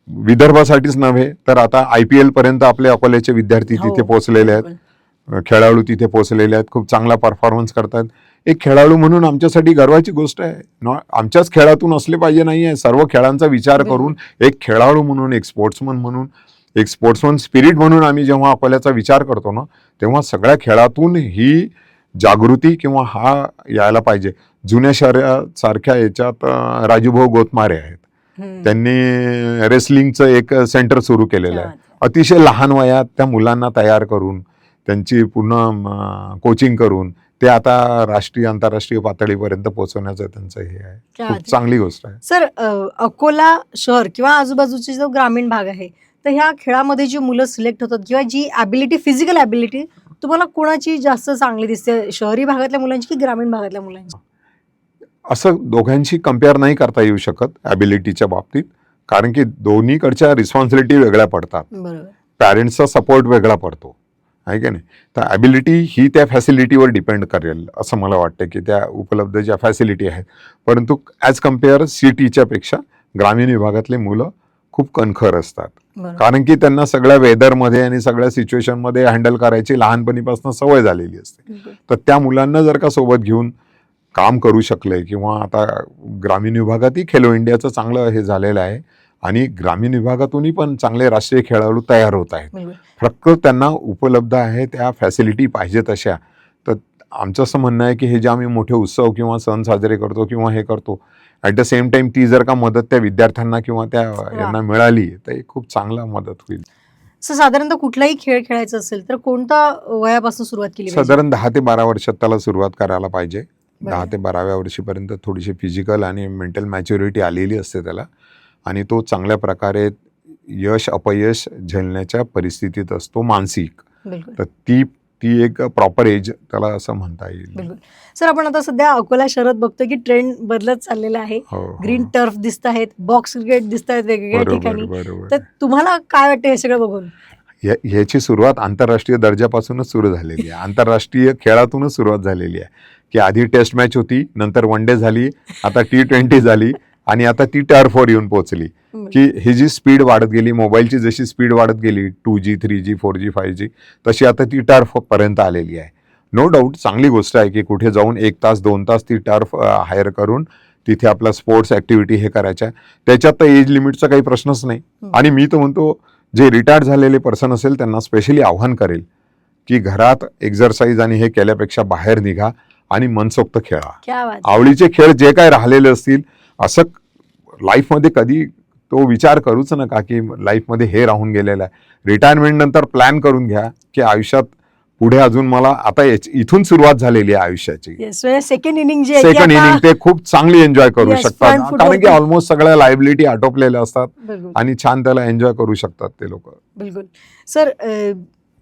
विदर्भासाठीच नव्हे तर आता IPL पर्यंत आपले अकोल्याचे विद्यार्थी हो, तिथे पोहोचलेले आहेत. बिलकुल. खेळाडू तिथे पोहोचलेले आहेत. खूप चांगला परफॉर्मन्स करतात. एक खेळाडू म्हणून आमच्यासाठी गर्वाची गोष्ट आहे. आमच्याच खेळातून असले पाहिजे नाही आहे. सर्व खेळांचा विचार बिलकुल. करून एक खेळाडू म्हणून, एक स्पोर्ट्समन म्हणून, एक स्पोर्ट्समन स्पिरिट म्हणून आम्ही जेव्हा अकोल्याचा विचार करतो ना, तेव्हा सगळ्या खेळातून ही जागृती किंवा हा यायला पाहिजे. जुन्या शहरासारख्या याच्यात राजूभाऊ गोतमारे आहेत. हम्म. त्यांनी रेसलिंगचं एक सेंटर सुरू केलेलं क्या आहे. बात आहे. अतिशय लहान वयात त्या मुलांना तयार करून त्यांची पूर्ण कोचिंग करून ते आता राष्ट्रीय आंतरराष्ट्रीय पातळीपर्यंत पोहोचवण्याचं त्यांचं हे आहे. क्या बात खूप आहे. चांगली गोष्ट आहे. सर, अकोला शहर किंवा आजूबाजूचे जो ग्रामीण भाग आहे, तर ह्या खेळामध्ये जी मुलं सिलेक्ट होतात किंवा जी ॲबिलिटी, फिजिकल ॲबिलिटी तुम्हाला कोणाची जास्त चांगली दिसते, शहरी भागातल्या मुलांची की ग्रामीण भागातल्या मुलांची? असं दोघांशी कम्पेअर नाही करता येऊ शकत ॲबिलिटीच्या बाबतीत, कारण की दोन्हीकडच्या रिस्पॉन्सिबिलिटी वेगळ्या पडतात. बरोबर. पॅरेंट्सचा सपोर्ट वेगळा पडतो, आहे की नाही. तर ॲबिलिटी ही त्या फॅसिलिटीवर डिपेंड करेल असं मला वाटतं, की त्या उपलब्ध ज्या फॅसिलिटी आहेत. परंतु ॲज कम्पेअर सिटीच्या पेक्षा ग्रामीण विभागातले मुलं खूप कणखर असतात, बरोबर. कारण की त्यांना सगळ्या वेदरमध्ये आणि सगळ्या सिच्युएशनमध्ये हँडल करायची लहानपणीपासून सवय झालेली असते. बिलकुल. तर त्या मुलांना जर का सोबत घेऊन काम करू शकले किंवा आता ग्रामीण विभागातही खेलो इंडियाचं चांगलं हे झालेलं आहे आणि ग्रामीण विभागातूनही पण चांगले राष्ट्रीय खेळाडू तयार होत आहेत. बिलकुल. फक्त त्यांना उपलब्ध आहे त्या फॅसिलिटी पाहिजे तशा. तर आमचं असं म्हणणं आहे की हे जे आम्ही मोठे उत्सव किंवा सण साजरे करतो किंवा हे करतो, ॲट द सेम टाइम ती जर का मदत त्या विद्यार्थ्यांना किंवा त्या यांना मिळाली तर एक खूप चांगला मदत होईल. सर, साधारणतः कुठलाही खेळ खेळायचा असेल तर कोणता वयापासून सुरुवात केली पाहिजे? साधारण 10 ते 12 वर्षात त्याला सुरुवात करायला पाहिजे. बरं. 10 ते 12व्या वर्षीपर्यंत थोडीशी फिजिकल आणि मेंटल मॅच्युरिटी आलेली असते त्याला आणि तो चांगल्या प्रकारे यश अपयश झेलण्याच्या परिस्थितीत असतो मानसिक. बिलकुल. तर ती एक प्रॉपर एज त्याला असं म्हणता येईल. बिलकुल. सर, आपण आता सध्या अकोला शहरात बघतो की ट्रेंड बदलत चाललेला आहे. हो, ग्रीन टर्फ दिसत आहेत, बॉक्स क्रिकेट दिसत आहेत वेगवेगळ्या बरोबर ठिकाणी. बरोबर. तर तुम्हाला काय वाटतं हे सगळं बघून? ह्याची सुरुवात आंतरराष्ट्रीय दर्जापासूनच सुरू झालेली आहे. आंतरराष्ट्रीय खेळातूनच सुरुवात झालेली आहे की आधी टेस्ट मॅच होती, नंतर वन डे झाली, आता T20 झाली आणि आता ती टर्फवर येऊन पोहोचली. की ही जी स्पीड वाढत गेली, मोबाईलची जशी स्पीड वाढत गेली 2G 3G 4G 5G, तशी आता ती टर्फ पर्यंत आलेली आहे. नो डाऊट चांगली गोष्ट आहे की कुठे जाऊन 1 तास 2 तास ती टर्फ हायर करून तिथे आपला स्पोर्ट्स ऍक्टिव्हिटी हे करायच्या. त्याच्यात तर एज लिमिटचा काही प्रश्नच नाही. आणि मी तर म्हणतो जे रिटायर्ड झालेले पर्सन असेल त्यांना स्पेशली आव्हान करेल की घरात एक्झरसाईज आणि हे केल्यापेक्षा बाहेर निघा आणि मनसोक्त खेळा. क्या बात. आवडीचे खेळ जे काय राहिलेले असतील, असं लाईफमध्ये कधी तो विचार करूच नका की लाईफमध्ये हे राहून गेलेलं आहे. रिटायरमेंट नंतर प्लॅन करून घ्या की आयुष्यात पुढे अजून मला आता इथून सुरुवात झालेली आहे आयुष्याची. सेकंड इनिंग जी आहे सेकंड इनिंग ते खूप चांगली एन्जॉय करू Yes, शकतात front foot कारण की वरती. ऑलमोस्ट सगळ्या लायबिलिटी आटोपलेल्या असतात बिलकुल आणि छान त्याला एन्जॉय करू शकतात ते लोक. बिलकुल. सर,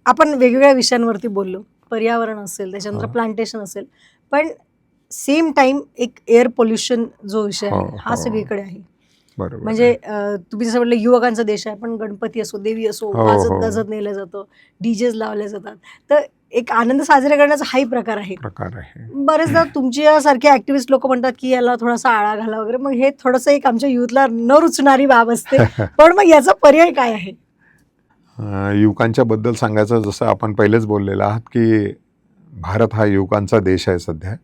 आपण वेगवेगळ्या विषयांवरती बोललो. पर्यावरण असेल, त्याच्यानंतर हा. प्लांटेशन असेल, पण सेम टाइम एक एअर पोल्युशन जो विषय हो, आहे हा हो. सगळीकडे आहे. बरोबर. म्हणजे तुम्ही जसं म्हटलं युवकांचा देश आहे, पण गणपती असो, देवी असो, हो, वाजत हो. गाजत नेलं जातं, डीजेज लावले जातात. तर एक आनंद साजरे करण्याचा हाही प्रकार आहे. प्रकार आहे. बरेचदा तुमच्यासारखे ऍक्टिव्हिस्ट लोक म्हणतात की याला थोडासा आळा घाला वगैरे. मग हे थोडंसं एक आमच्या युथला न रुचणारी बाब असते. पण मग याचा पर्याय काय आहे? युवकांच्या बद्दल सांगायचं, जसं आपण पहिलेच बोललेलो आहात की भारत हा युवकांचा देश आहे सध्या,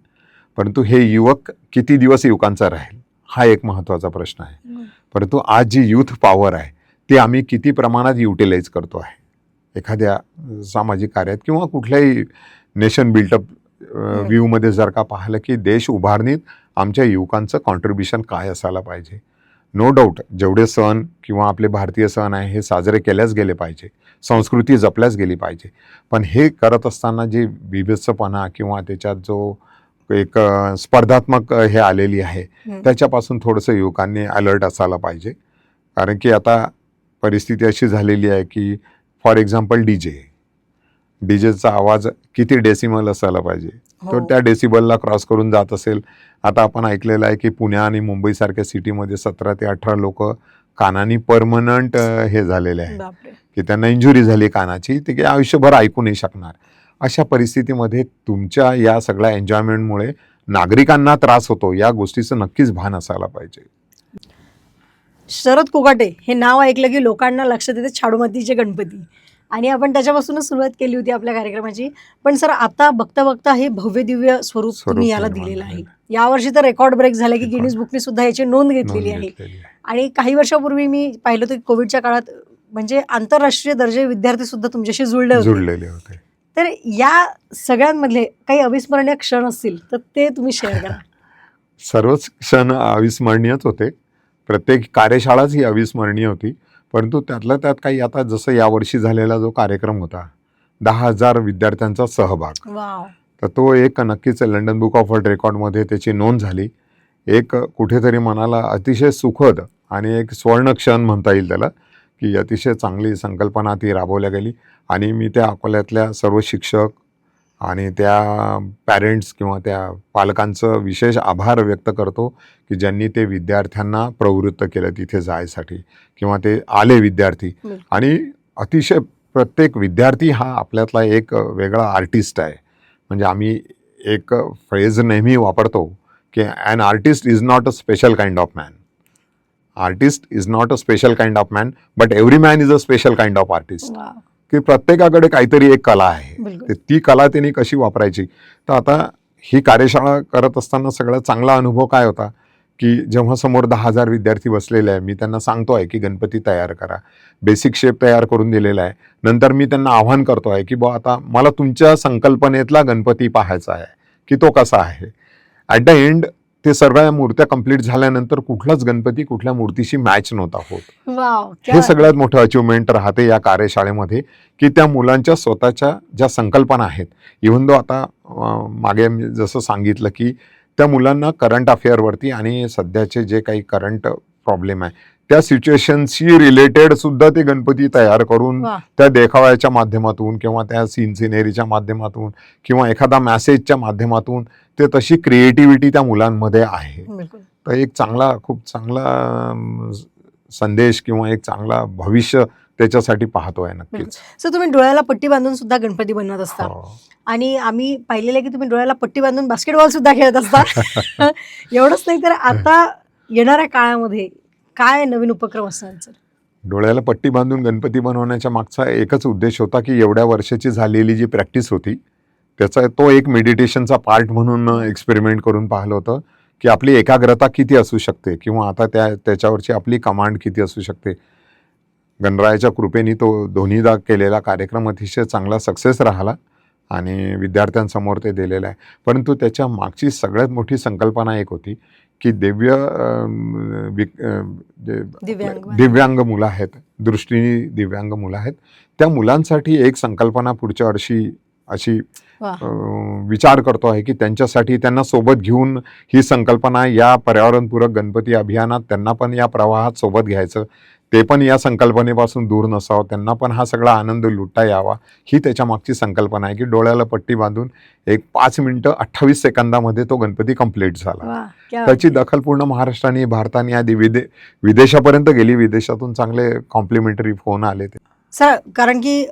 परंतु हे युवक किती दिवस युवकांचा राहील हा एक महत्त्वाचा प्रश्न आहे. परंतु आज जी युथ पॉवर आहे ती आम्ही किती प्रमाणात युटिलाइज करतो आहे. एखाद्या सामाजिक कार्यात किंवा कुठल्याही नेशन बिल्टअप व्ह्यूमध्ये जर का पाहिलं की देश उभारणीत आमच्या युवकांचं कॉन्ट्रीब्युशन काय असायला पाहिजे. नो डाऊट जेवढे सण किंवा आपले भारतीय सण आहे हे साजरे केल्याच गेले पाहिजे, संस्कृती जपल्याच गेली पाहिजे. पण हे करत असताना जी विभत्सपणा किंवा त्याच्यात जो एक स्पर्धात्मक हे आलेली आहे त्याच्यापासून थोडंसं युवकांनी अलर्ट असायला पाहिजे. कारण की आता परिस्थिती अशी झालेली आहे की फॉर एक्झाम्पल डीजेचा आवाज किती डेसिमल असायला पाहिजे, तो त्या डेसिबलला क्रॉस करून जात असेल. आता आपण ऐकलेलं आहे की पुणे आणि मुंबईसारख्या सिटीमध्ये 17 ते 18 लोक कानानी परमनंट हे झालेले आहे बापरे. की त्यांना इंजुरी झाली कानाची, ते काही आयुष्यभर ऐकू नाही शकणार. अशा परिस्थितीमध्ये तुमच्या या सगळ्या एन्जॉयमेंटमुळे नागरिकांना त्रास होतो, या गोष्टीचं नक्कीच भान असायला पाहिजे. शरद कोगाटे हे नाव ऐकलं की लोकांना लक्षात येते छाडूमातीचे गणपती, आणि आपण त्याच्यापासूनच सुरुवात केली होती आपल्या कार्यक्रमाची. पण सर, आता बघता बघता हे भव्य दिव्य स्वरूप तुम्ही याला निर्माण दिलेलं आहे. झालेलं यावर्षी तर रेकॉर्ड ब्रेक झाला की Record. गिनीज बुकने सुद्धा याची नोंद घेतलेली आहे. आणि काही वर्षापूर्वी मी पाहिलं होतं की कोविडच्या काळात म्हणजे आंतरराष्ट्रीय दर्जाचे विद्यार्थी सुद्धा तुमच्याशी जुळलेले होते. तर या सगळ्यांमधले काही अविस्मरणीय क्षण असतील तर ते तुम्ही शेअर करा. सर्वच क्षण अविस्मरणीयच होते. प्रत्येक कार्यशाळाच ही अविस्मरणीय होती. परंतु त्यातल्या त्यात काही आता जसं यावर्षी झालेला जो कार्यक्रम होता 10,000 विद्यार्थ्यांचा सहभाग, वाव. तर तो एक नक्कीच लंडन बुक ऑफ वर्ल्ड रेकॉर्डमध्ये त्याची नोंद झाली. एक कुठेतरी मनाला अतिशय सुखद आणि एक स्वर्ण क्षण म्हणता येईल त्याला, की अतिशय चांगली संकल्पना ती राबवल्या गेली. आणि मी त्या अकोल्यातल्या सर्व शिक्षक आणि त्या पॅरेंट्स किंवा त्या पालकांचं विशेष आभार व्यक्त करतो की ज्यांनी ते विद्यार्थ्यांना प्रवृत्त केलं तिथे जायसाठी किंवा ते आले विद्यार्थी. आणि अतिशय प्रत्येक विद्यार्थी हा आपल्यातला एक वेगळा आर्टिस्ट आहे. म्हणजे आम्ही एक फ्रेज नेहमी वापरतो की an artist is not a special kind of man. Artist is not a special kind of man but every man is a special kind of artist. की प्रत्येकाकडे काहीतरी एक कला आहे, तर ती कला त्यांनी कशी वापरायची. तर आता ही कार्यशाळा करत असताना सगळ्यात चांगला अनुभव काय होता की जेव्हा समोर 10,000 विद्यार्थी बसलेले आहे, मी त्यांना सांगतो आहे की गणपती तयार करा, बेसिक शेप तयार करून दिलेला आहे. नंतर मी त्यांना आव्हान करतो आहे की बुवा आता मला तुमच्या संकल्पनेतला गणपती पाहायचा आहे की तो कसा आहे. ॲट द एंड ते सर्व मूर्त्या कंप्लीट झाल्यानंतर कुठलाच गणपती कुठल्या मूर्तीशी मॅच नव्हता होत. वाव. हे सगळ्यात मोठं अचिव्हमेंट राहते या कार्यशाळेमध्ये की त्या मुलांच्या स्वतःच्या ज्या संकल्पना आहेत, इव्हन दो आता मागे मी जसं सांगितलं की त्या मुलांना करंट अफेअरवरती आणि सध्याचे जे काही करंट प्रॉब्लेम आहे त्या सिच्युएशनशी रिलेटेड सुद्धा ते गणपती तयार करून त्या देखाव्याच्या माध्यमातून किंवा त्या सिनेरीच्या माध्यमातून किंवा एखादा मॅसेजच्या माध्यमातून ते तशी क्रिएटिव्हिटी त्या मुलांमध्ये आहे. तर एक चांगला खूप चांगला संदेश किंवा एक चांगला भविष्य त्याच्यासाठी पाहतोय नक्कीच. सर तुम्ही डोळ्याला पट्टी बांधून सुद्धा गणपती बनवत असता हो. आणि आम्ही पाहिलेलं आहे की तुम्ही डोळ्याला पट्टी बांधून बास्केटबॉल सुद्धा खेळत असता. एवढंच नाही तर आता येणाऱ्या काळामध्ये काय नवीन उपक्रम असणार सर? डोळ्याला पट्टी बांधून गणपती बनवण्याच्या मागचा एकच उद्देश होता की एवढ्या वर्षाची झालेली जी प्रॅक्टिस होती त्याचा तो एक मेडिटेशनचा पार्ट म्हणून एक्सपेरिमेंट करून पाहिलं होतं की आपली एकाग्रता किती असू शकते किंवा आता त्याच्यावरची आपली कमांड किती असू शकते. गणरायाच्या कृपेने तो दोन्हीदा केलेला कार्यक्रम अतिशय चांगला सक्सेस राहिला आणि विद्यार्थ्यांसमोर ते दिलेलं आहे. परंतु त्याच्या मागची सगळ्यात मोठी संकल्पना एक होती की दिव्यांग मुलं आहेत, दृष्टीने दिव्यांग मुलं आहेत, त्या मुलांसाठी एक संकल्पना पुढच्या वर्षी अशी विचार करतो आहे की त्यांच्यासाठी त्यांना सोबत घेऊन ही संकल्पना या पर्यावरणपूरक गणपती अभियानात त्यांना पण या प्रवाहात सोबत घ्यायचं, ते पण या संकल्पनेपासून दूर नसावं, त्यांना पण हा सगळा आनंद लुटता यावा, ही त्याच्या मागची संकल्पना आहे की डोळ्याला पट्टी बांधून एक 5 मिनिटं 28 सेकंदामध्ये तो गणपती कंप्लीट झाला. त्याची दखल पूर्ण महाराष्ट्राने भारताने आधी विदेशापर्यंत गेली. विदेशातून चांगले कॉम्प्लिमेंटरी फोन आले ते सर, कारण की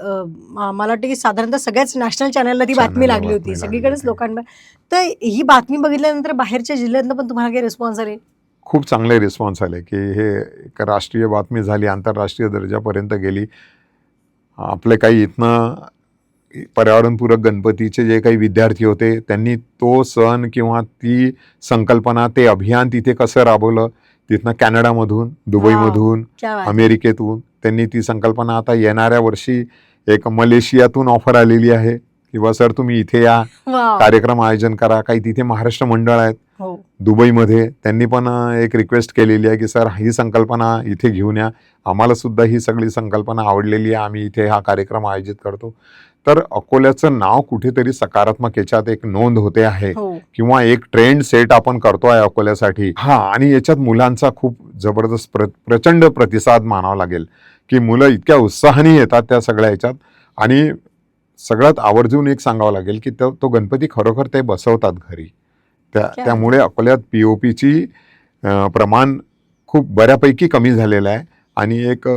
मला वाटतं की साधारणतः सगळ्याच नॅशनल चॅनलला ती बातमी लागली होती, सगळीकडेच लोकांना. तर ही बातमी बघितल्यानंतर बाहेरच्या जिल्ह्यातनं पण तुम्हाला काही रिस्पॉन्स आले? खूप चांगले रिस्पॉन्स आले की हे एक राष्ट्रीय बातमी झाली, आंतरराष्ट्रीय दर्जापर्यंत गेली. आपले काही इथनं पर्यावरणपूरक गणपतीचे जे काही विद्यार्थी होते त्यांनी तो सण किंवा ती संकल्पना, ते अभियान तिथे कसं राबवलं, तिथनं कॅनडामधून, दुबईमधून, अमेरिकेतून त्यांनी ती संकल्पना. आता येणाऱ्या वर्षी एक मलेशियातून ऑफर आलेली आहे किंवा सर तुम्ही इथे या, कार्यक्रम आयोजन करा. काही तिथे महाराष्ट्र मंडळ आहेत दुबईमध्ये, त्यांनी पण एक रिक्वेस्ट केलेली आहे की सर ही संकल्पना इथे घेऊन या, आम्हाला सुद्धा ही सगळी संकल्पना आवडलेली आहे, आम्ही इथे हा कार्यक्रम आयोजित करतो. तर अकोल्याचं नाव कुठेतरी सकारात्मक याच्यात एक नोंद होते आहे किंवा एक ट्रेंड सेट आपण करतोय अकोल्यासाठी. आणि याच्यात मुलांचा खूप जबरदस्त प्रचंड प्रतिसाद मानावा लागेल की मुलं इतक्या उत्साहाने येतात त्या सगळ्या याच्यात. आणि सगळ्यात आवर्जून एक सांगावं लागेल की तो गणपती खरोखर ते बसवतात घरी. त्यामुळे अकोल्यात POPची प्रमाण खूप बऱ्यापैकी कमी झालेलं आहे आणि एक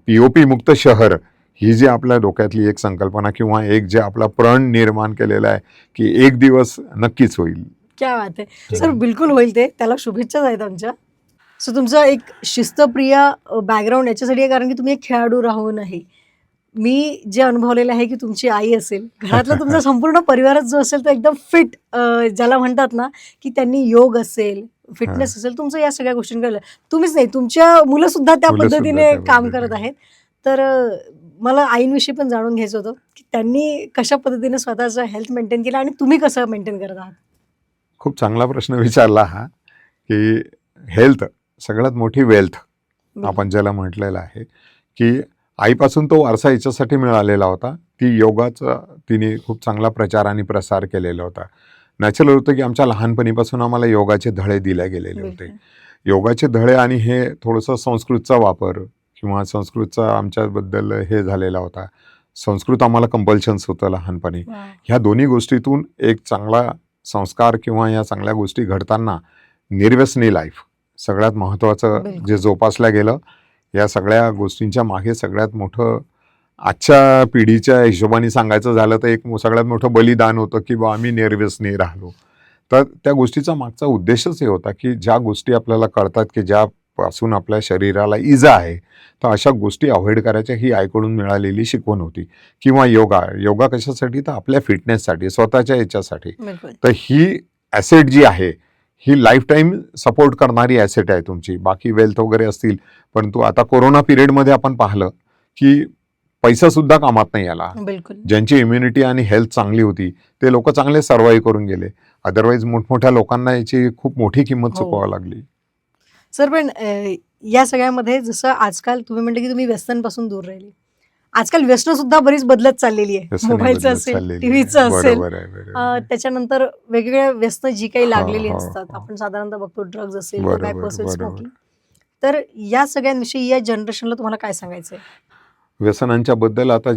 POP मुक्त शहर ही जी आपल्या डोक्यातली एक संकल्पना किंवा एक जे आपला प्रण निर्माण केलेला आहे की एक दिवस नक्कीच होईल. क्या बात आहे सर, बिलकुल होईल ते, त्याला शुभेच्छाच आहेत आमच्या. सो तुमचं एक शिस्तप्रिय बॅकग्राऊंड याच्यासाठी आहे कारण की तुम्ही एक खेळाडू राहून आहे. मी जे अनुभवलेलं आहे की तुमची आई असेल, घरातला तुमचा संपूर्ण परिवारच जो असेल तो एकदम फिट, ज्याला म्हणतात ना की त्यांनी योग असेल, फिटनेस असेल, तुमचं या सगळ्या गोष्टींकडे तुम्हीच नाही, तुमच्या मुलं सुद्धा त्या पद्धतीने काम करत आहेत. तर मला आईंविषयी पण जाणून घ्यायचं होतं की त्यांनी कशा पद्धतीने स्वतःचं हेल्थ मेंटेन केलं आणि तुम्ही कसं मेंटेन करत आहात? खूप चांगला प्रश्न विचारला हा की हेल्थ सगळ्यात मोठी वेल्थ आपण ज्याला म्हटलेलं आहे की आईपासून तो वारसा याच्यासाठी मिळालेला होता. ती योगाचा तिने खूप चांगला प्रचार आणि प्रसार केलेला होता. नॅचरल होतं की आमच्या लहानपणीपासून आम्हाला योगाचे धडे दिले गेलेले होते. योगाचे धडे आणि हे थोडंसं संस्कृतचा वापर किंवा संस्कृतचा आमच्याबद्दल हे झालेला होता. संस्कृत आम्हाला कंपल्शन्स होतं लहानपणी. ह्या दोन्ही गोष्टीतून एक चांगला संस्कार किंवा या चांगल्या गोष्टी घडताना निर्व्यसनी लाईफ सगळ्यात महत्त्वाचं जे जोपासलं गेलं. या सगळ्या गोष्टींच्या मागे सगळ्यात मोठं आजच्या पिढीच्या हिशोबाने सांगायचं झालं तर एक सगळ्यात मोठं बलिदान होतं की बा आम्ही निर्व्यसनी राहिलो. तर त्या गोष्टीचा मागचा उद्देशच हे होता की ज्या गोष्टी आपल्याला कळतात की ज्यापासून आपल्या शरीराला इजा आहे तर अशा गोष्टी अवॉइड करायच्या, ही आईकडून मिळालेली शिकवण होती. किंवा योगा कशासाठी, तर आपल्या फिटनेससाठी, स्वतःच्या याच्यासाठी. तर ही ॲसेट जी आहे ही लाईफ टाईम सपोर्ट करणारी ॲसेट आहे तुमची. बाकी वेल्थ वगैरे असतील, परंतु आता कोरोना पिरियडमध्ये आपण पाहिलं की पैसा सुद्धा कामात नाही आला. ज्यांची इम्युनिटी आणि हेल्थ चांगली होती ते लोक चांगले सर्वाईव्ह करून गेले. अदरवाईज मोठमोठ्या लोकांना याची खूप मोठी किंमत चुकवावी लागली. सर पण या सगळ्यामध्ये जसं आजकाल तुम्ही म्हणले की तुम्ही व्यसनांपासून दूर राहिले, आजकाल व्यसन सुद्धा बरीच बदलत चाललेली आहे. मोबाईलचं असेल, टीव्हीचं असेल, त्याच्यानंतर वेगवेगळ्या व्यसन जी काही लागलेली असतात, आपण साधारणतः बघतो ड्रग्ज असेल, टोबॅको असेल, स्मोकिंग. तर या सगळ्यांविषयी या जनरेशनला तुम्हाला काय सांगायचं आहे? व्यसनांच्या बद्दल आता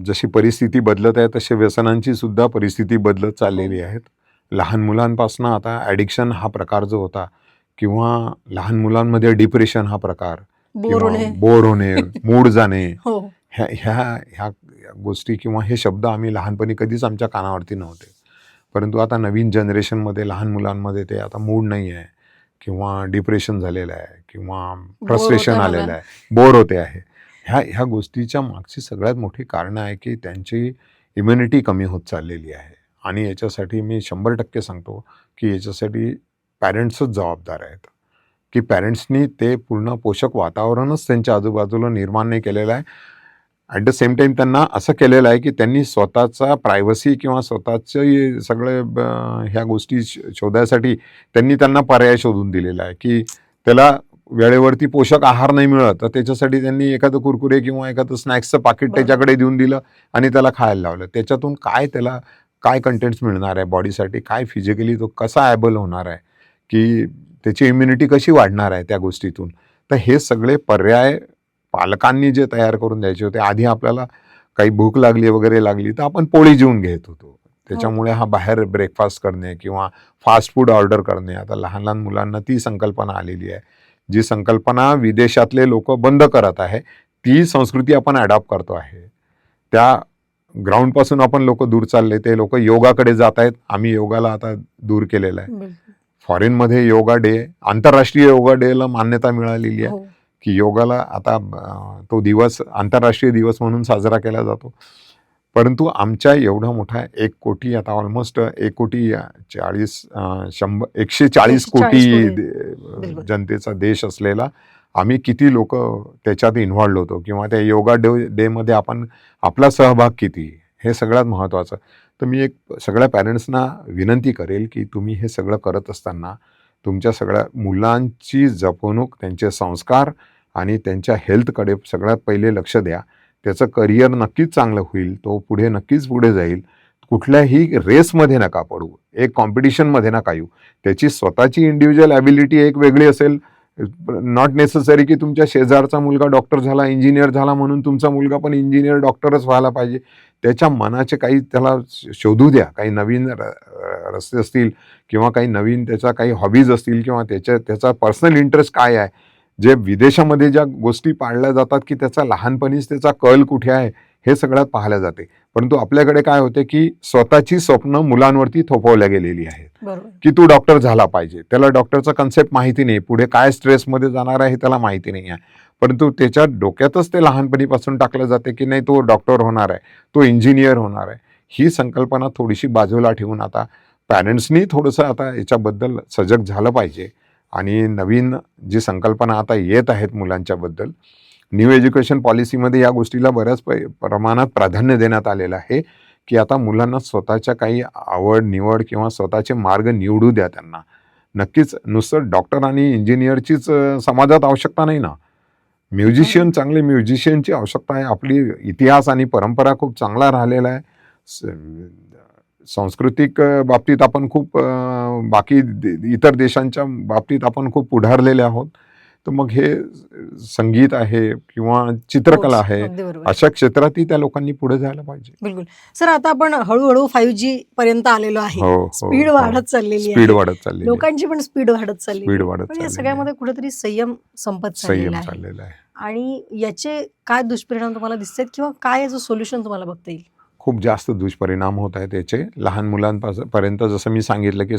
जशी परिस्थिती बदलत आहे तशी व्यसनांची सुद्धा परिस्थिती बदलत चाललेली आहेत. लहान मुलांपासून आता ॲडिक्शन हा प्रकार जो होता किंवा लहान मुलांमध्ये डिप्रेशन हा प्रकार बोर होणे. बोर होणे, मूड जाणे, हो. ह्या ह्या ह्या गोष्टी किंवा हे शब्द आम्ही लहानपणी कधीच आमच्या कानावरती नव्हते. परंतु आता नवीन जनरेशनमध्ये लहान मुलांमध्ये ते आता मूड नाही आहे किंवा डिप्रेशन झालेलं आहे किंवा फ्रस्ट्रेशन होतं आलेलं मला. आहे, बोर होते आहे. ह्या गोष्टीच्या मागची सगळ्यात मोठी कारणं आहे की त्यांची इम्युनिटी कमी होत चाललेली आहे आणि याच्यासाठी मी 100% सांगतो की याच्यासाठी पॅरेंट्सच जबाबदार आहेत, की पॅरेंट्सनी ते पूर्ण पोषक वातावरणच त्यांच्या आजूबाजूला निर्माण नाही केलेलं आहे. ॲट द सेम टाईम त्यांना असं केलेलं आहे की त्यांनी स्वतःचा प्रायव्हसी किंवा स्वतःचे सगळे ह्या गोष्टी शोधायसाठी त्यांना पर्याय शोधून दिलेला आहे की त्याला वेळेवरती पोषक आहार नाही मिळत तर त्याच्यासाठी त्यांनी एखादं कुरकुरे किंवा एखादं स्नॅक्सचं पाकिट बरोबर. त्याच्याकडे देऊन दिलं आणि त्याला खायला लावलं. त्याच्यातून त्याला काय कंटेंट्स मिळणार आहे बॉडीसाठी, काय फिजिकली तो कसा ॲबल होणार आहे, की त्याची इम्युनिटी कशी वाढणार आहे त्या गोष्टीतून. तर हे सगळे पर्याय पालकांनी जे तयार करून द्यायचे होते. आधी आपल्याला काही भूक लागली वगैरे लागली तर आपण पोळी जेवून घेत होतो. त्याच्यामुळे हा बाहेर ब्रेकफास्ट करणे किंवा फास्ट फूड ऑर्डर करणे, आता लहान लहान मुलांना ती संकल्पना आलेली आहे. जी संकल्पना विदेशातले लोक बंद करत आहे, ती संस्कृती आपण अडॉप्ट करतो आहे. त्या ग्राउंडपासून आपण लोक दूर चालले, ते लोक योगाकडे जात आहेत. आम्ही योगाला आता दूर केलेलं आहे. बिलकुल. फॉरेनमध्ये योगा डे, आंतरराष्ट्रीय योगा डेला मान्यता मिळालेली आहे हो. की योगाला आता तो दिवस आंतरराष्ट्रीय दिवस म्हणून साजरा केला जातो. परंतु आमच्या एवढा मोठा 1 कोटी, आता ऑलमोस्ट 140 कोटी बिलकुल. जनतेचा देश असलेला आम्ही किती लोक त्याच्यात इन्व्हॉल्ड होतो किंवा त्या योगा डेमध्ये आपण आपला सहभाग किती, हे सगळ्यात महत्त्वाचं. तर मी एक सगळ्या पॅरेंट्सना विनंती करेल की तुम्ही हे सगळं करत असताना तुमच्या सगळ्या मुलांची जपवणूक, त्यांचे संस्कार आणि त्यांच्या हेल्थकडे सगळ्यात पहिले लक्ष द्या. त्याचं करिअर नक्कीच चांगलं होईल, तो नक्कीच पुढे जाईल. कुठल्याही रेसमध्ये नका पडू, एक कॉम्पिटिशनमध्ये नका येऊ. त्याची स्वतःची इंडिव्हिज्युअल ॲबिलिटी एक वेगळी असेल. नॉट नेसेसरी की तुमच्या शेजारचा मुलगा डॉक्टर झाला, इंजिनियर झाला म्हणून तुमचा मुलगा पण इंजिनियर डॉक्टरच व्हायला पाहिजे. त्याच्या मनाचे काही त्याला शोधू द्या. काही नवीन रस्ते असतील किंवा काही नवीन त्याच्या काही हॉबीज असतील किंवा त्याचा पर्सनल इंटरेस्ट काय आहे. जे विदेशामध्ये ज्या गोष्टी पाळल्या जातात की त्याचा लहानपणीच त्याचा कल कुठे आहे हे सगळ्यात पाहिल्या जाते. परंतु आपल्याकडे काय होते की स्वतःची स्वप्न मुलांवरती थोपवल्या गेलेली आहेत बरोबर. की तू डॉक्टर झाला पाहिजे. त्याला डॉक्टरचा कन्सेप्ट माहिती नाही, पुढे काय स्ट्रेसमध्ये जाणार आहे हे त्याला माहिती नाही आहे. परंतु त्याच्या डोक्यातच ते लहानपणीपासून टाकलं जाते की नाही तो डॉक्टर होणार आहे, तो इंजिनियर होणार आहे. ही संकल्पना थोडीशी बाजूला ठेवून आता पॅरेंट्सनी थोडंसं आता याच्याबद्दल सजग झालं पाहिजे. आणि नवीन जी संकल्पना आता येत आहेत मुलांच्याबद्दल, न्यू एज्युकेशन पॉलिसीमध्ये या गोष्टीला बऱ्याच प्रमाणात प्राधान्य देण्यात आलेलं आहे की आता मुलांना स्वतःच्या काही आवड निवड किंवा स्वतःचे मार्ग निवडू द्या त्यांना. नक्कीच नुसतं डॉक्टर आणि इंजिनियरचीच समाजात आवश्यकता नाही ना. चांगले म्युझिशियनची आवश्यकता आहे. आपली इतिहास आणि परंपरा खूप चांगला राहिलेला आहे. सांस्कृतिक बाबतीत आपण खूप बाकी इतर देशांच्या बाबतीत आपण खूप पुढारलेले आहोत. तर मग हे संगीत आहे किंवा चित्रकला आहे, अगदी बरोबर. अशा क्षेत्रातही त्या लोकांनी पुढे जायला पाहिजे. बिलकुल. सर, आता आपण हळूहळू 5G पर्यंत आलेलो आहे. हो, स्पीड हो. वाढत चाललेली स्पीड आहे. वाढत चाललेली आहे. लोकांची पण स्पीड वाढत चाललेली स्पीड आहे. वाढत पण या चाललेली सगळ्यामध्ये कुठेतरी संयम संपत संयम चाललेला आहे. चाललेला आहे. आणि याचे काय दुष्परिणाम तुम्हाला दिसतात किंवा काय याचं सोल्युशन तुम्हाला बघता येईल? खूप जास्त दुष्परिणाम होत आहेत याचे. लहान मुलांपर्यंत जसं मी सांगितलं की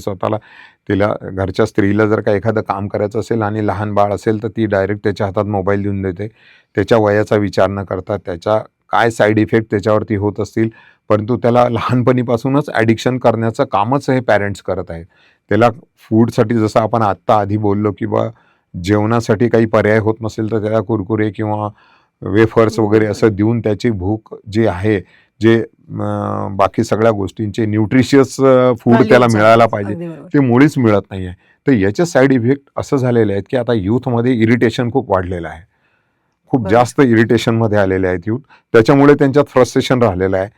तिला घरच्या स्त्रीला जर का एखादं काम करायचं असेल आणि लहान बाळ असेल तर ती डायरेक्ट त्याच्या हातात मोबाईल देऊन देते. त्याच्या वयाचा विचार न करता त्याच्या काय साईड इफेक्ट त्याच्यावरती होत असतील, परंतु त्याला लहानपणीपासूनच ॲडिक्शन करण्याचं कामच हे पॅरेंट्स करत आहेत. त्याला फूडसाठी जसं आपण आधी बोललो की बा जेवणासाठी काही पर्याय होत नसेल तर त्याला कुरकुरे किंवा वेफर्स वगैरे असं देऊन त्याची भूक जी आहे, जे बाकी सगळ्या गोष्टींचे न्यूट्रिशियस फूड त्याला मिळायला पाहिजे, अगदी बरोबर. ते मुळीच मिळत नाही आहे. तर याचे साईड इफेक्ट असं झालेले आहेत की आता यूथमध्ये इरिटेशन खूप वाढलेलं आहे. खूप बरोबर. जास्त इरिटेशनमध्ये आलेले आहेत यूथ. त्याच्यामुळे त्यांच्यात फ्रस्ट्रेशन राहिलेलं आहे.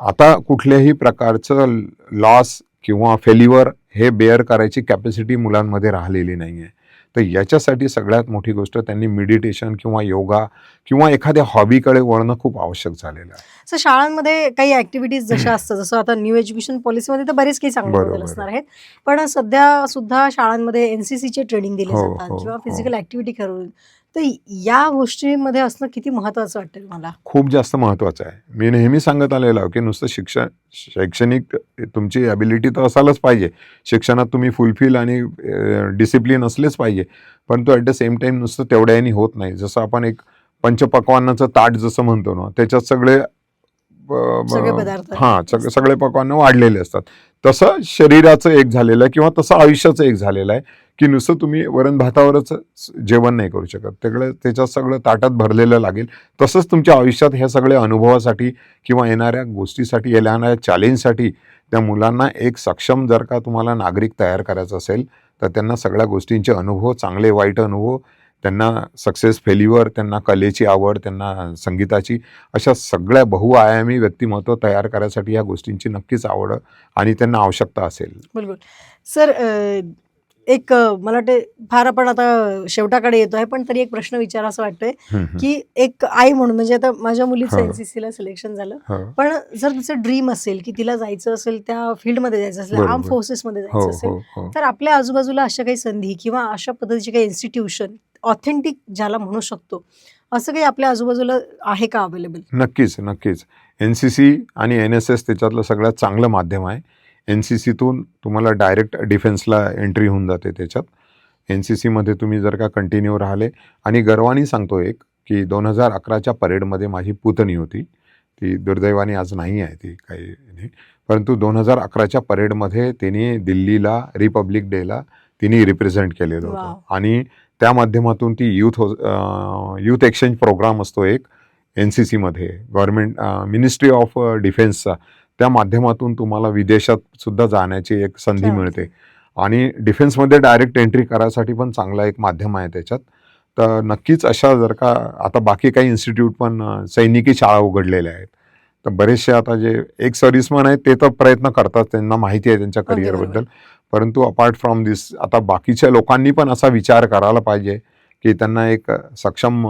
आता कुठल्याही प्रकारचं लॉस किंवा फेल्युअर हे बेअर करायची कॅपॅसिटी मुलांमध्ये राहिलेली नाही आहे. तर याच्यासाठी सगळ्यात मोठी गोष्ट त्यांनी मेडिटेशन किंवा योगा किंवा एखाद्या हॉबीकडे वळणं खूप आवश्यक झालेलं आहे. सर, शाळांमध्ये काही ऍक्टिव्हिटीज जशा असतात, जसं आता न्यू एज्युकेशन पॉलिसीमध्ये तर बरेच काही चांगले बरोबर बदल आहे. असणार आहेत. पण सध्या सुद्धा शाळांमध्ये NCCचे ट्रेनिंग दिले हो, जातात हो, किंवा हो. फिजिकल ऍक्टिव्हिटी करून तर या गोष्टीमध्ये असणं किती महत्वाचं वाटतं तुम्हाला? खूप जास्त महत्त्वाचं आहे. मी नेहमी सांगत आलेलो आहे, की नुसतं शैक्षणिक तुमची ॲबिलिटी तर असायलाच पाहिजे. शिक्षणात तुम्ही फुलफिल आणि डिसिप्लिन असलेच पाहिजे. परंतु ॲट द सेम टाईम नुसतं तेवढ्याने होत नाही. जसं आपण एक पंचपक्वान्नाचं ताट जसं म्हणतो ना, त्याच्यात सगळे सगळे पदार्थ हां, असतात. सगळे पक्वान्न वाढलेले असतात. तसं शरीराचं एक झालेलं आहे किंवा तसं आयुष्याचं एक झालेलं आहे, की नुसतं तुम्ही वरण भातावरच जेवण नाही करू शकत. त्याच्यात सगळं ताटात भरलेलं लागेल. तसंच तुमच्या आयुष्यात ह्या सगळ्या अनुभवासाठी किंवा येणाऱ्या गोष्टीसाठी, येणाऱ्या चॅलेंजसाठी त्या मुलांना एक सक्षम जर का तुम्हाला नागरिक तयार करायचं असेल, तर त्यांना सगळ्या गोष्टींचे अनुभव, चांगले वाईट अनुभव, त्यांना सक्सेस, फेल्युअर, त्यांना कलेची आवड, त्यांना संगीताची, अशा सगळ्या बहुआयामी व्यक्तिमत्व तयार करायसाठी या गोष्टींची नक्कीच आवड आणि त्यांना आवश्यकता असेल. बिलकुल. सर एक मला वाटते फार आपण आता शेवटाकडे येतोय, पण तरी एक प्रश्न विचारावा वाटतोय, हं, हं. की एक आई म्हणून म्हणजे आता माझ्या मुलीचं हो. एनसीसीला सिलेक्शन झालं. हो. पण जर तिचं ड्रीम असेल, की तिला जायचं असेल, त्या फील्डमध्ये जायचं असेल, आर्म बरोबर. फोर्सेसमध्ये हो, जायचं असेल, हो, हो. तर आपल्या आजूबाजूला अशा काही संधी किंवा अशा पद्धतीचे काही इन्स्टिट्यूशन ऑथेंटिक ज्याला म्हणू शकतो, असं काही आपल्या आजूबाजूला आहे का अवेलेबल? नक्कीच, नक्कीच. NCC आणि NSS त्याच्यातलं सगळ्यात चांगलं माध्यम आहे. NCCतून तुम्हाला डायरेक्ट डिफेन्सला एंट्री होऊन जाते त्याच्यात. NCCमध्ये तुम्ही जर का कंटिन्यू राहिले आणि गर्वाने सांगतो एक, की 2011च्या परेडमध्ये माझी पुतणी होती. ती दुर्दैवाने आज नाही आहे ती काही नाही. परंतु 2011च्या परेडमध्ये तिने दिल्लीला रिपब्लिक डेला तिने रिप्रेझेंट केलेलं होतं. वाव! आणि त्या माध्यमातून ती यूथ एक्सचेंज प्रोग्राम असतो एक NCCमध्ये गव्हर्नमेंट मिनिस्ट्री ऑफ डिफेन्सचा, त्या माध्यमातून तुम्हाला विदेशात सुद्धा जाण्याची एक संधी क्या मिळते. आणि डिफेन्समध्ये डायरेक्ट एंट्री करायसाठी पण चांगला एक माध्यम आहे त्याच्यात. तर नक्कीच अशा जर का आता बाकी काही इन्स्टिट्यूट पण सैनिकी शाळा उघडलेल्या आहेत. तर बरेचसे आता जे एक्स सर्व्हिसमन आहेत ते तर प्रयत्न करतात, त्यांना माहिती आहे त्यांच्या अगदी बरोबर. करिअरबद्दल. परंतु अपार्ट फ्रॉम दिस आता बाकीच्या लोकांनी पण असा विचार करायला पाहिजे, की त्यांना एक सक्षम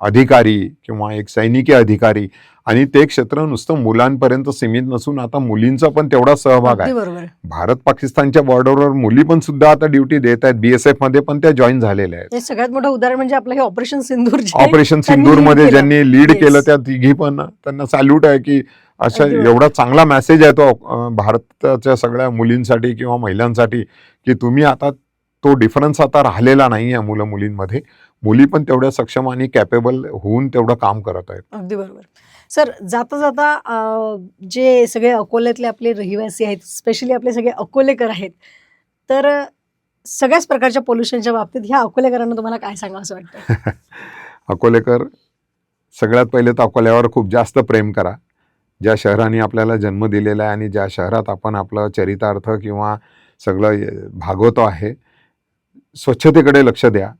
अधिकारी किंवा एक सैनिकी अधिकारी, आणि ते क्षेत्र नुसतं मुलांपर्यंत सीमित नसून आता मुलींचा पण तेवढा सहभाग अगदी आहे. बरोबर. भारत पाकिस्तानच्या बॉर्डरवर मुली पण सुद्धा आता ड्युटी देत आहेत. BSF मध्ये पण त्या जॉईन झालेल्या आहेत. हे सगळ्यात मोठं उदाहरण म्हणजे आपलं हे ऑपरेशन सिंदूर जे ऑपरेशन त्यांनी सिंदूरमध्ये lead केलं. ज्यांनी लीड Yes. केलं त्या तिघी पण त्यांना सॅल्यूट आहे, की अशा अगदी बरोबर. एवढा चांगला मेसेज आहे तो भारताच्या सगळ्या मुलींसाठी किंवा महिलांसाठी, की तुम्ही आता तो डिफरन्स आता राहिलेला नाही आहे मुलं मुलींमध्ये. मुली पण तेवढ्या सक्षम आणि कॅपेबल होऊन तेवढं काम करत आहेत. अगदी बरोबर. सर जाता जाता जे सगळे अकोल्यातले आपले रहिवासी आहेत, स्पेशली आपले सगळे अकोलेकर आहेत, तर सगळ्याच प्रकारच्या पोल्युशनच्या बाबतीत ह्या अकोलेकरांना तुम्हाला काय सांगावसं वाटतं? अकोलेकर, सगळ्यात पहिले तर अकोल्यावर खूप जास्त प्रेम करा. ज्या शहराने आपल्याला जन्म दिलेला आहे आणि ज्या शहरात आपण आपलं चरितार्थ किंवा सगळं भागवतो आहे, स्वच्छतेकडे लक्ष द्या.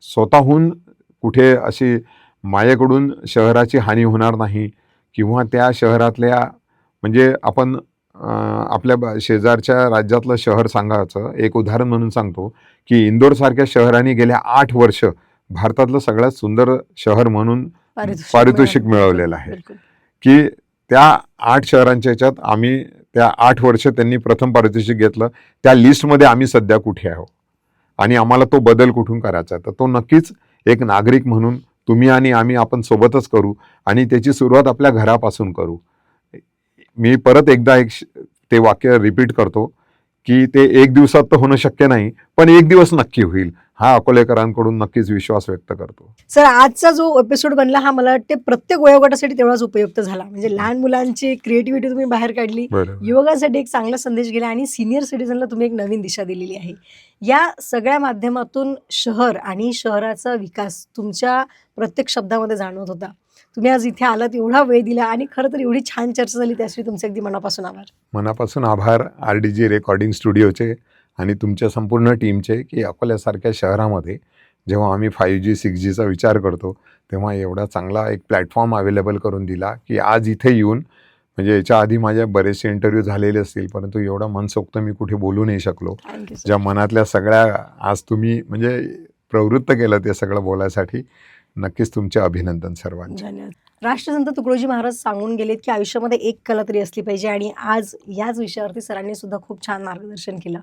स्वतःहून कुठे अशी माझ्याकडून शहराची हानी होणार नाही किंवा त्या शहरातल्या म्हणजे आपण आपल्या शेजारच्या राज्यातलं शहर सांगायचं एक उदाहरण म्हणून सांगतो, की इंदोरसारख्या शहराने गेल्या 8 वर्ष भारतातलं सगळ्यात सुंदर शहर म्हणून पारितोषिक मिळवलेलं आहे. बिलकुल. की त्या 8 शहरांच्या ह्याच्यात आम्ही त्या 8 वर्ष त्यांनी प्रथम पारितोषिक घेतलं. त्या लिस्टमध्ये आम्ही सध्या कुठे आहोत आणि आम्हाला तो बदल कुठून करायचा आहे. तर तो नक्कीच एक नागरिक म्हणून तुम्ही आणि आम्ही आपण सोबतच करू आणि त्याची सुरुवात आपल्या घरापासून करू. मी परत एकदा ते वाक्य रिपीट करतो, की ते एक दिवसात तर होणं शक्य नाही, पण एक दिवस नक्की होईल. हा अकोलेकरांकडून नक्कीच विश्वास व्यक्त करतो. सर आजचा जो एपिसोड बनला हा मला वाटते प्रत्येक वयोगटासाठी तेवढाच उपयुक्त झाला. म्हणजे लहान मुलांची क्रिएटिव्हिटी तुम्ही बाहेर काढली, बरोबर. युवकांसाठी एक चांगला संदेश गेला आणि सिनियर सिटीजनला तुम्ही एक नवीन दिशा दिलेली आहे. या सगळ्या माध्यमातून शहर आणि शहराचा विकास तुमच्या प्रत्येक शब्दामध्ये जाणवत होता. तुम्ही आज इथे आलात, एवढा वेळ दिला आणि खरं तर एवढी छान चर्चा झाली, त्यासाठी तुमचे अगदी मनापासून आभार. मनापासून आभार RDG रेकॉर्डिंग स्टुडिओचे आणि तुमच्या संपूर्ण टीमचे, की अकोल्यासारख्या शहरामध्ये जेव्हा आम्ही 5G 6Gचा विचार करतो तेव्हा एवढा चांगला एक प्लॅटफॉर्म अवेलेबल करून दिला, की आज इथे येऊन म्हणजे याच्या आधी माझ्या बरेचसे इंटरव्ह्यू झालेले असतील, परंतु एवढं मनसोक्त मी कुठे बोलू नाही शकलो. Thank you sir. ज्या मनातल्या सगळ्या आज तुम्ही म्हणजे प्रवृत्त केलं ते सगळं बोलायसाठी, नक्कीच तुमचे अभिनंदन सर्वांचे. धन्यवाद. राष्ट्रसंत तुकडोजी महाराज सांगून गेलेत, की आयुष्यामध्ये एक कला तरी असली पाहिजे आणि आज याच विषयावरती सरांनी सुद्धा खूप छान मार्गदर्शन केलं.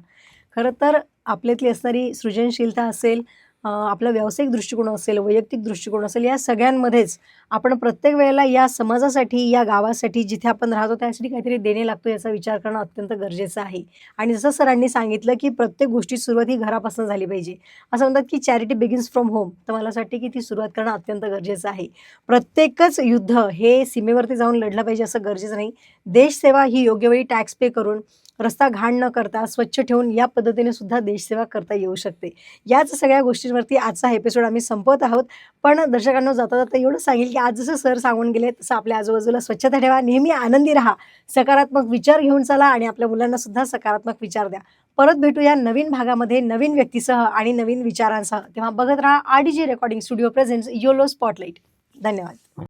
खरं तर आपल्यातली असणारी सृजनशीलता असेल, आपला व्यावसायिक दृष्टिकोन असेल, वैयक्तिक दृष्टिकोन असेल, या सगळ्यांमध्येच आपण प्रत्येक वेळेला या समाजासाठी, या गावासाठी, जिथे आपण राहतो त्यासाठी काहीतरी देणे लागतो याचा विचार करणं अत्यंत गरजेचं आहे. आणि जसं सरांनी सांगितलं, की प्रत्येक गोष्टीची सुरुवात ही घरापासून झाली पाहिजे. असं म्हणतात, की चॅरिटी बिगिन्स फ्रॉम होम. तर मला असं वाटतं, की ती सुरुवात करणं अत्यंत गरजेचं आहे. प्रत्येकच युद्ध हे सीमेवरती जाऊन लढलं पाहिजे असं गरजेचं नाही. देशसेवा ही योग्य वेळी टॅक्स पे करून, रस्ता घाण न करता, स्वच्छ ठेवून या पद्धतीने सुद्धा देशसेवा करता येऊ शकते. याच सगळ्या गोष्टींवरती आजचा एपिसोड आम्ही संपवत आहोत. पण दर्शकांनो, जाता-जाता एवढंच सांगेल, की आज जसं सर सांगून गेले तसं आपल्या आजूबाजूला स्वच्छता ठेवा, नेहमी आनंदी राहा, सकारात्मक विचार घेऊन चला आणि आपल्या मुलांना सुद्धा सकारात्मक विचार द्या. परत भेटूया नवीन भागामध्ये, नवीन व्यक्तीसह आणि नवीन विचारांसह. तेव्हा बघत राहा RDG recording studio presents YOLO spotlight. धन्यवाद.